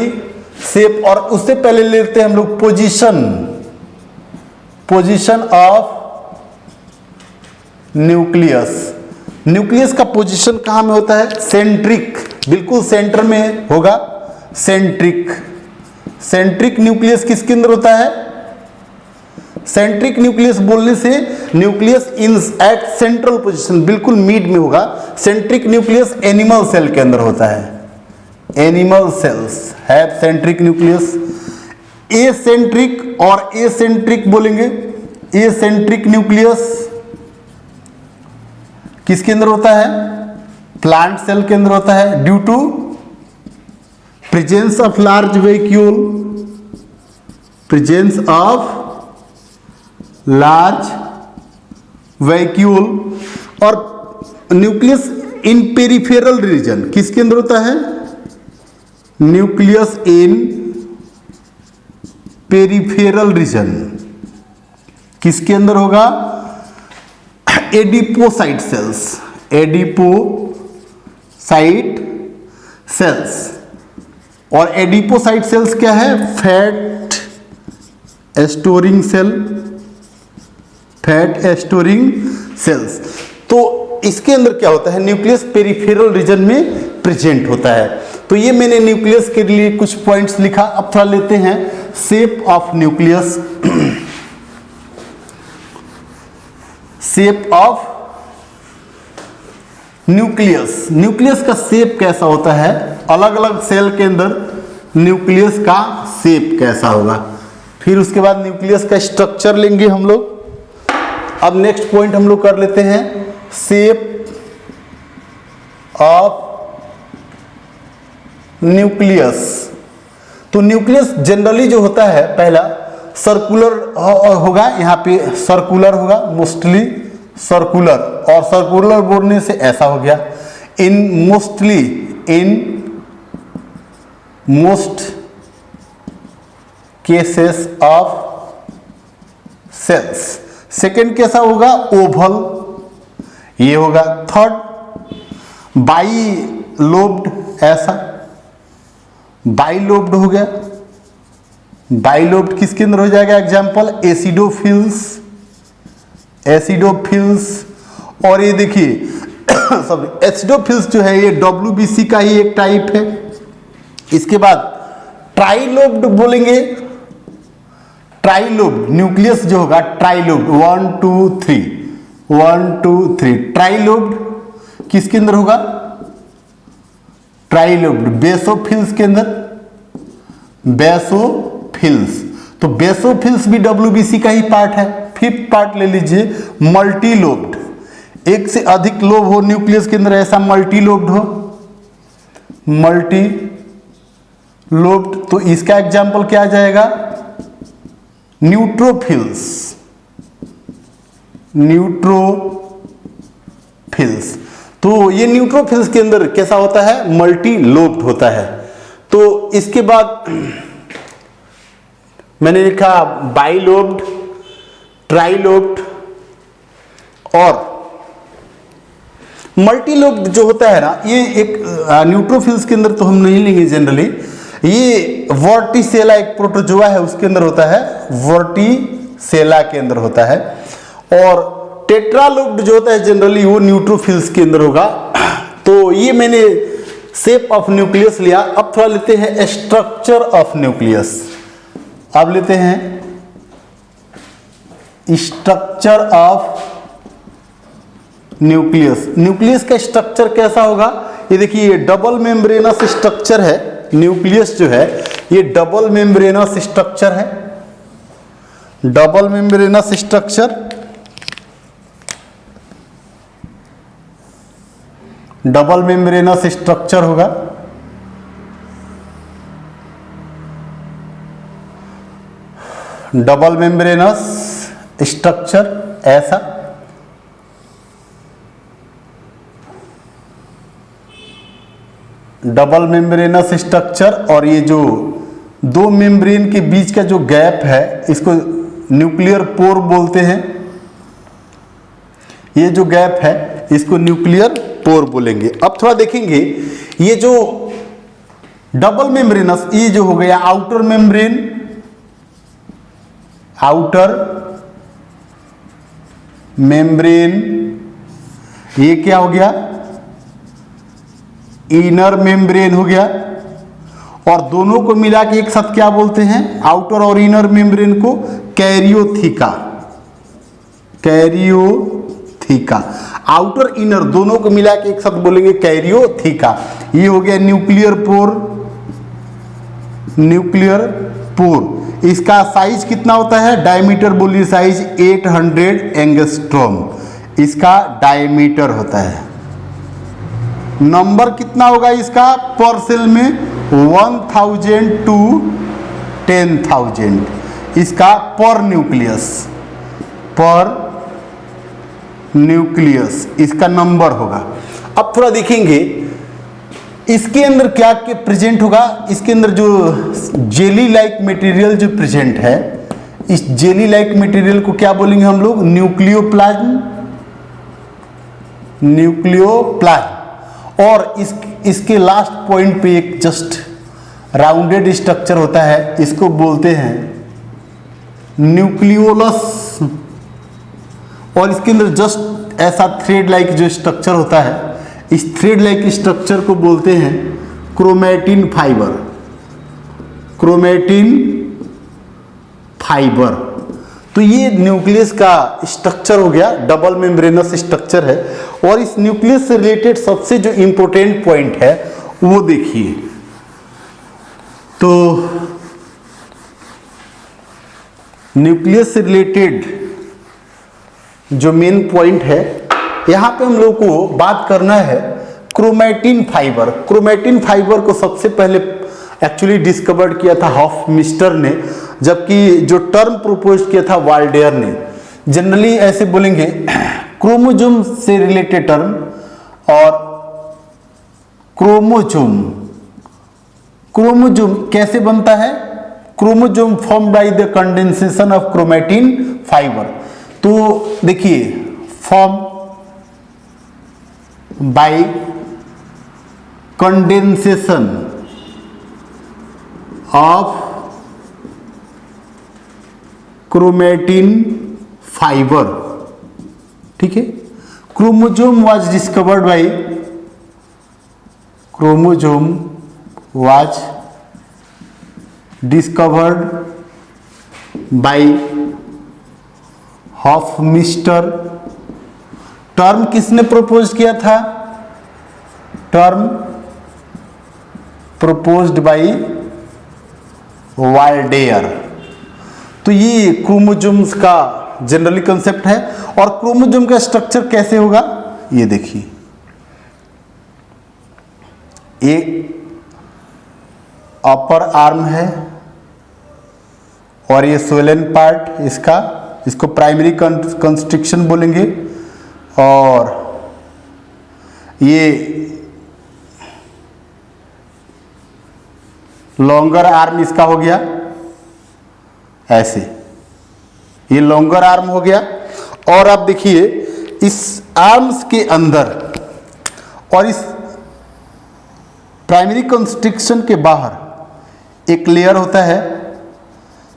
शेप, और उससे पहले लेते हैं हम लोग position, position of nucleus. Nucleus का पोजीशन कहां में होता है, सेंट्रिक, बिल्कुल सेंटर में होगा, सेंट्रिक। सेंट्रिक न्यूक्लियस किसके अंदर होता है, सेंट्रिक न्यूक्लियस बोलने से nucleus in at central position, बिल्कुल मिड में होगा। सेंट्रिक न्यूक्लियस एनिमल सेल के अंदर होता है, animal cells have centric nucleus. Eccentric और एसेंट्रिक बोलेंगे, एसेंट्रिक न्यूक्लियस किसके अंदर होता है, प्लांट सेल के अंदर होता है, due to presence of large vacuole, presence of large vacuole. और न्यूक्लियस इन पेरिफेरल रीजन किसके अंदर होता है, न्यूक्लियस इन पेरिफेरल रीजन किसके अंदर होगा, एडिपोसाइट सेल्स, एडिपोसाइट सेल्स। और एडिपोसाइट सेल्स क्या है, fat storing cell, fat storing cells. तो इसके अंदर क्या होता है, न्यूक्लियस पेरिफेरल रीजन में प्रेजेंट होता है। तो ये मैंने न्यूक्लियस के लिए कुछ पॉइंट्स लिखा। अब थोड़ा लेते हैं shape of nucleus, shape of nucleus. Nucleus का शेप कैसा होता है, अलग अलग सेल के अंदर न्यूक्लियस का शेप कैसा होगा, फिर उसके बाद न्यूक्लियस का स्ट्रक्चर लेंगे हम लोग। अब नेक्स्ट पॉइंट हम लोग कर लेते हैं शेप ऑफ न्यूक्लियस। तो न्यूक्लियस जनरली जो होता है पहला सर्कुलर होगा, यहाँ पे सर्कुलर होगा, मोस्टली सर्कुलर, और सर्कुलर बोलने से ऐसा हो गया, in mostly, in most cases of cells. Second कैसा होगा, ओवल, ये होगा। थर्ड बाई लोब्ड, ऐसा बाई लोब्ड हो गया। बाई लोब्ड किसके अंदर हो जाएगा, एग्जाम्पल एसिडोफिल्स, एसिडोफिल्स। और ये देखिए सब एसिडोफिल्स जो है ये WBC का ही एक टाइप है। इसके बाद ट्राइलोब्ड बोलेंगे, ट्राइलोब्ड न्यूक्लियस जो होगा ट्राइलोब्ड, 1 2 3, 1 2 3, ट्राइलोब्ड किसके अंदर होगा, ट्राइलोब्ड बेसोफिल्स के अंदर, बेसोफिल्स। तो बेसोफिल्स भी WBC का ही पार्ट है। फिफ्थ पार्ट ले लीजिए मल्टीलोब्ड, एक से अधिक लोब हो न्यूक्लियस के अंदर, ऐसा मल्टीलोब्ड हो, मल्टी लोब्ड। तो इसका एग्जाम्पल क्या आ जाएगा, न्यूट्रोफिल्स, न्यूट्रोफिल्स। तो ये न्यूट्रोफिल्स के अंदर कैसा होता है, मल्टी लोब्ड होता है। तो इसके बाद मैंने लिखा बाइलोब्ड, ट्राइलोब्ड और मल्टीलोब्ड जो होता है ना, ये एक न्यूट्रोफिल्स के अंदर तो हम नहीं लेंगे जनरली। ये वर्टिसेला एक प्रोटोजोआ है उसके अंदर होता है, वर्टिसेला के अंदर होता है। और टेट्रालोब्ड जो होता है जनरली वो न्यूट्रोफिल्स के अंदर होगा। तो ये मैंने शेप ऑफ न्यूक्लियस लिया। अब थोड़ा लेते हैं स्ट्रक्चर ऑफ न्यूक्लियस। अब लेते हैं स्ट्रक्चर ऑफ न्यूक्लियस। न्यूक्लियस का स्ट्रक्चर कैसा होगा, ये देखिए ये डबल मेम्ब्रेनस स्ट्रक्चर है। न्यूक्लियस जो है ये डबल मेम्ब्रेनस स्ट्रक्चर है, double membranous structure. Double membranous structure होगा। डबल मेम्ब्रेनस स्ट्रक्चर ऐसा, डबल मेम्ब्रेनस स्ट्रक्चर, और ये जो दो मेम्ब्रेन के बीच का जो गैप है इसको न्यूक्लियर पोर बोलते हैं। ये जो गैप है इसको न्यूक्लियर पोर बोलेंगे। अब थोड़ा देखेंगे ये जो डबल मेम्ब्रेनस, ये जो हो गया आउटर मेम्ब्रेन, आउटर मेम्ब्रेन, ये क्या हो गया इनर मेम्ब्रेन हो गया, और दोनों को मिला के एक साथ क्या बोलते हैं, आउटर और इनर मेम्ब्रेन को कैरियोथिका, कैरियोथिका। आउटर इनर दोनों को मिला के एक साथ बोलेंगे कैरियोथिका। ये हो गया न्यूक्लियर पोर, न्यूक्लियर पोर। इसका साइज कितना होता है, डायमीटर बोलिए साइज 800 एंगस्ट्रॉम इसका डायमीटर होता है। नंबर कितना होगा इसका पर सेल में, 1000 टू 10,000 इसका पर न्यूक्लियस, पर न्यूक्लियस इसका नंबर होगा। अब थोड़ा देखेंगे इसके अंदर क्या क्या प्रेजेंट होगा। इसके अंदर जो जेली लाइक मटेरियल जो प्रेजेंट है, इस जेली लाइक मटेरियल को क्या बोलेंगे हम लोग, न्यूक्लियोप्लाज्म, न्यूक्लियोप्लाज्म। और इसके लास्ट पॉइंट पे एक जस्ट राउंडेड स्ट्रक्चर होता है, इसको बोलते हैं न्यूक्लियोलस। और इसके अंदर जस्ट ऐसा थ्रेड लाइक जो स्ट्रक्चर होता है, इस थ्रेड लाइक स्ट्रक्चर को बोलते हैं क्रोमैटिन फाइबर, क्रोमैटिन फाइबर। तो ये न्यूक्लियस का स्ट्रक्चर हो गया, डबल मेम्ब्रेनस स्ट्रक्चर है। और इस न्यूक्लियस से रिलेटेड सबसे जो इंपॉर्टेंट पॉइंट है वो देखिए, तो न्यूक्लियस से रिलेटेड जो मेन पॉइंट है यहाँ पे हम लोग को बात करना है क्रोमैटिन फाइबर। क्रोमैटिन फाइबर को सबसे पहले एक्चुअली डिस्कवर्ड किया था हॉफमिस्टर ने, जबकि जो टर्म प्रपोज किया था वाल्डेयर ने। जनरली ऐसे बोलेंगे क्रोमोजोम से रिलेटेड टर्म, और क्रोमोजोम, क्रोमोजोम कैसे बनता है, chromosome form by the condensation of chromatin fibre. तो देखिए form by condensation of chromatin fibre, ठीक है। Chromosome was discovered by, chromosome was discovered by Hofmeister. Term किसने प्रपोज किया था, टर्म प्रपोज्ड बाय वाल्डेयर। तो ये क्रोमोजोम्स का जनरली कंसेप्ट है। और क्रोमोजोम का स्ट्रक्चर कैसे होगा, ये देखिए, ये अपर आर्म है और ये सोलन पार्ट इसका, इसको प्राइमरी कंस्ट्रक्शन बोलेंगे। और ये लॉन्गर आर्म इसका हो गया ऐसे, ये लॉन्गर आर्म हो गया। और आप देखिए इस आर्म्स के अंदर और इस प्राइमरी कंस्ट्रक्शन के बाहर एक लेयर होता है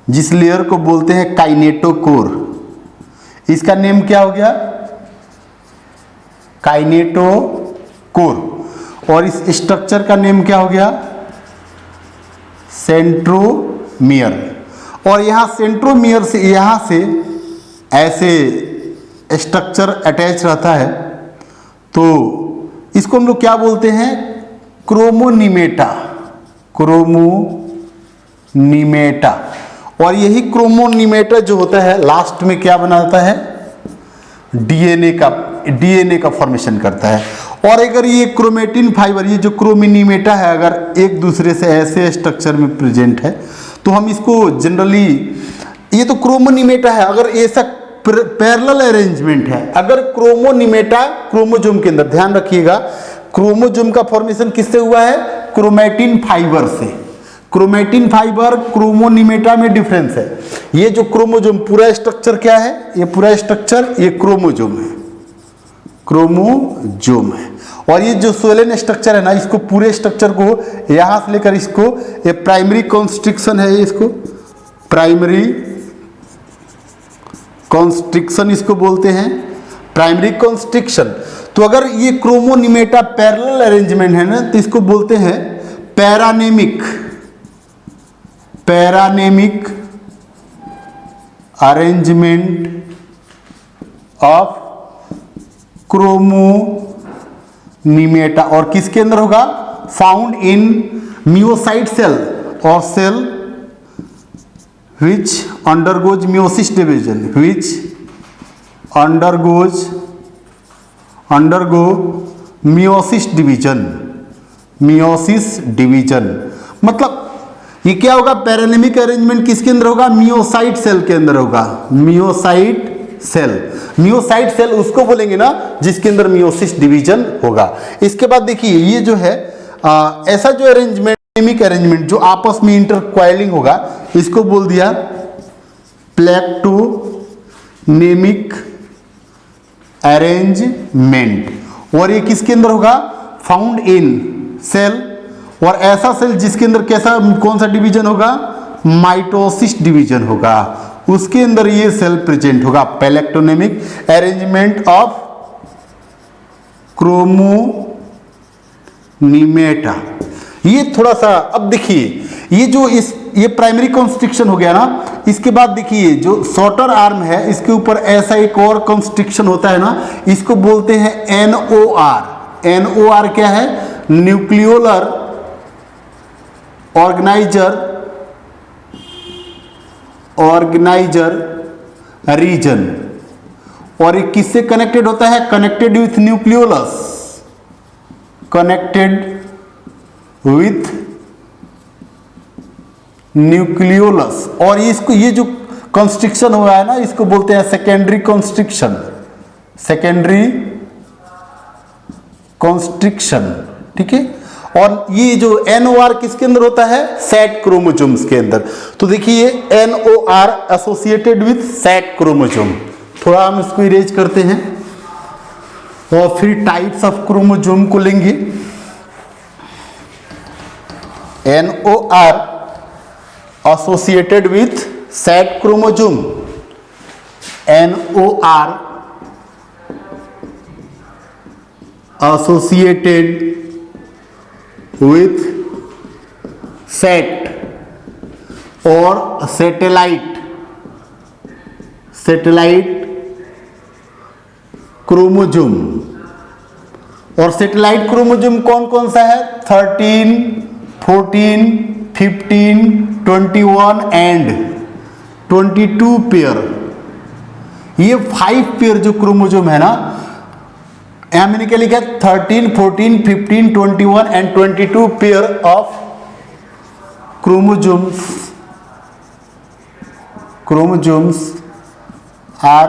जिस लेयर को बोलते हैं काइनेटोकोर। इसका नेम क्या हो गया, काइनेटोकोर। और इस स्ट्रक्चर का नेम क्या हो गया, सेंट्रोमियर। और यहाँ सेंट्रोमियर से यहाँ से ऐसे स्ट्रक्चर अटैच रहता है, तो इसको हम लोग क्या बोलते हैं, क्रोमोनिमेटा, क्रोमोनिमेटा। और यही क्रोमोनिमेटा जो होता है लास्ट में क्या बनाता है, डीएनए का फॉर्मेशन करता है। और अगर ये क्रोमैटिन फाइबर, ये जो क्रोमोनिमेटा है, अगर एक दूसरे से ऐसे स्ट्रक्चर में प्रेजेंट है तो हम इसको जनरली, ये तो क्रोमोनिमेटा है, अगर ऐसा पैरेलल अरेंजमेंट है। अगर क्रोमोनिमेटा क्रोमोजोम के अंदर, ध्यान रखिएगा, क्रोमोजोम का फॉर्मेशन किससे हुआ है? क्रोमैटिन फाइबर से। क्रोमैटिन फाइबर क्रोमोनिमेटा में डिफरेंस है। ये जो क्रोमोजोम पूरा स्ट्रक्चर क्या है? ये पूरा स्ट्रक्चर ये क्रोमोजोम है, क्रोमोजोम है। और ये जो सोलेन स्ट्रक्चर है ना, इसको पूरे स्ट्रक्चर को यहां से लेकर इसको, ये प्राइमरी कॉन्स्ट्रिक्शन है, इसको प्राइमरी कॉन्स्ट्रिक्शन इसको बोलते हैं, प्राइमरी कॉन्स्ट्रिक्शन। तो अगर ये क्रोमोनिमेटा पैरेलल अरेंजमेंट है ना, तो इसको बोलते हैं पैरानेमिक, पैरानेमिक अरेंजमेंट ऑफ क्रोमोनिमेटा। और किसके अंदर होगा? फाउंड इन मियोसाइट सेल और cell which undergoes meiosis division, which undergo meiosis division। मतलब ये क्या होगा? पैरानेमिक अरेंजमेंट किसके अंदर होगा? मियोसाइट सेल के अंदर होगा, मियोसाइट सेल। मियोसाइट सेल उसको बोलेंगे ना जिसके अंदर मियोसिस डिवीजन होगा। इसके बाद देखिए ये जो है ऐसा जो अरेंजमेंट, अरेंजमेंट जो आपस में इंटरक्वाइलिंग होगा, इसको बोल दिया प्लेक्टोनेमिक अरेंजमेंट। और ये किसके अंदर होगा? Found in cell. और ऐसा सेल जिसके अंदर कैसा, कौन सा डिवीजन होगा? माइटोसिस डिवीजन होगा, उसके अंदर ये सेल प्रेजेंट होगा। प्लेक्टोनेमिक अरेंजमेंट ऑफ क्रोमोनिमेटा। ये थोड़ा सा, अब देखिए ये जो ये प्राइमरी कॉन्स्ट्रिक्शन हो गया ना, इसके बाद देखिए जो शॉर्टर आर्म है इसके ऊपर ऐसा एक और कॉन्स्ट्रिक्शन होता है ना, इसको बोलते हैं NOR। NOR क्या है? Nucleolar organiser region. और ये किससे कनेक्टेड होता है? Connected with nucleolus, connected with nucleolus. और इसको, ये जो कंस्ट्रिक्शन हुआ है ना, इसको बोलते हैं सेकेंडरी कंस्ट्रिक्शन, सेकेंडरी कंस्ट्रिक्शन, ठीक है। और ये जो NOR किसके अंदर होता है? सेट क्रोमोजोम्स के अंदर। तो देखिए NOR associated with set chromosome. थोड़ा हम इसको इरेज करते हैं और फिर टाइप्स ऑफ क्रोमोजोम को लेंगे। NOR associated with set chromosome, NOR associated with set और सैटेलाइट क्रोमोजोम। और सैटेलाइट क्रोमोजोम कौन कौन सा है? 13, 14, 15, 21 एंड 22 पेयर। ये 5 पेयर जो क्रोमोजोम है ना, यहां मैंने क्या लिखा है? 13, 14, 15, 21 and 22 pair of chromosomes are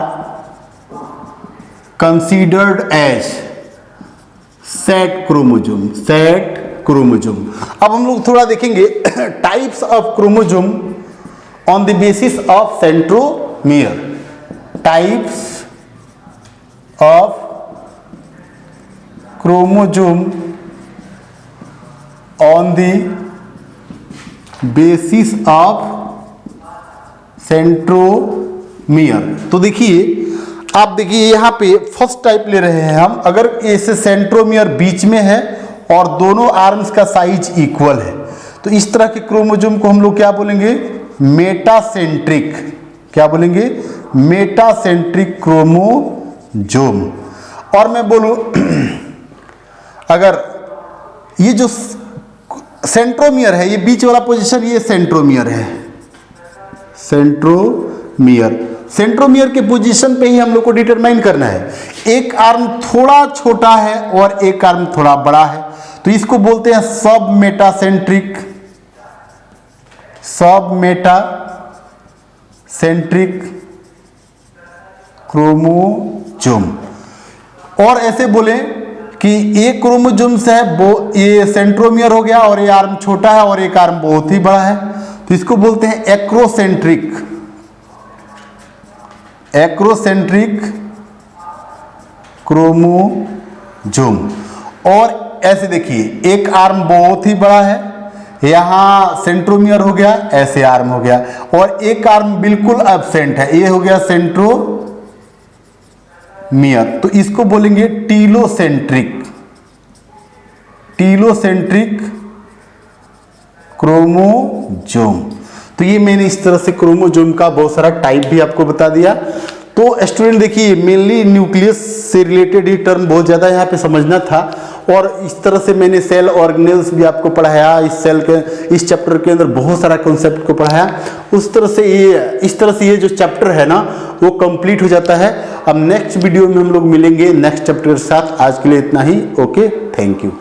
considered as set chromosome, set chromosome. अब हम लोग थोड़ा देखेंगे types of chromosome on the basis of centromere. Types of chromosome on the basis of centromere. तो देखिए, आप देखिए यहां पे फर्स्ट टाइप ले रहे हैं हम। अगर ऐसे सेंट्रोमियर बीच में है और दोनों आर्म्स का साइज इक्वल है, तो इस तरह के क्रोमोजोम को हम लोग क्या बोलेंगे? मेटासेंट्रिक। क्या बोलेंगे? Metacentric chromosome. और मैं बोलूं अगर ये जो सेंट्रोमियर है, ये बीच वाला पोजीशन, ये सेंट्रोमियर है, सेंट्रोमियर के पोजीशन पे ही हम लोग को डिटरमाइन करना है। एक आर्म थोड़ा छोटा है और एक आर्म थोड़ा बड़ा है, तो इसको बोलते हैं सब मेटासेंट्रिक क्रोमोजोम। और ऐसे बोले कि एक क्रोमोजोम्स है वो, ये सेंट्रोमियर हो गया और ये आर्म छोटा है और एक आर्म बहुत ही बड़ा है, तो इसको बोलते हैं एक्रोसेंट्रिक, एक्रोसेंट्रिक क्रोमोजोम। और ऐसे देखिए एक आर्म बहुत ही बड़ा है, यहां सेंट्रोमियर हो गया, ऐसे आर्म हो गया, और एक आर्म बिल्कुल एब्सेंट है, ये हो गया सेंट्रोमियर, तो इसको बोलेंगे टीलोसेंट्रिक, टीलोसेंट्रिक क्रोमोजोम। तो ये मैंने इस तरह से क्रोमोजोम का बहुत सारा टाइप भी आपको बता दिया। तो स्टूडेंट देखिए मेनली न्यूक्लियस से रिलेटेड ये टर्म बहुत ज़्यादा यहाँ पे समझना था, और इस तरह से मैंने सेल ऑर्गेनेल्स भी आपको पढ़ाया, इस चैप्टर के अंदर बहुत सारा कॉन्सेप्ट को पढ़ाया। उस तरह से इस तरह से ये जो चैप्टर है ना वो कंप्लीट हो जाता है। अब नेक्स्ट वीडियो में हम लोग मिलेंगे नेक्स्ट चैप्टर के साथ। आज के लिए इतना ही। Okay, thank you.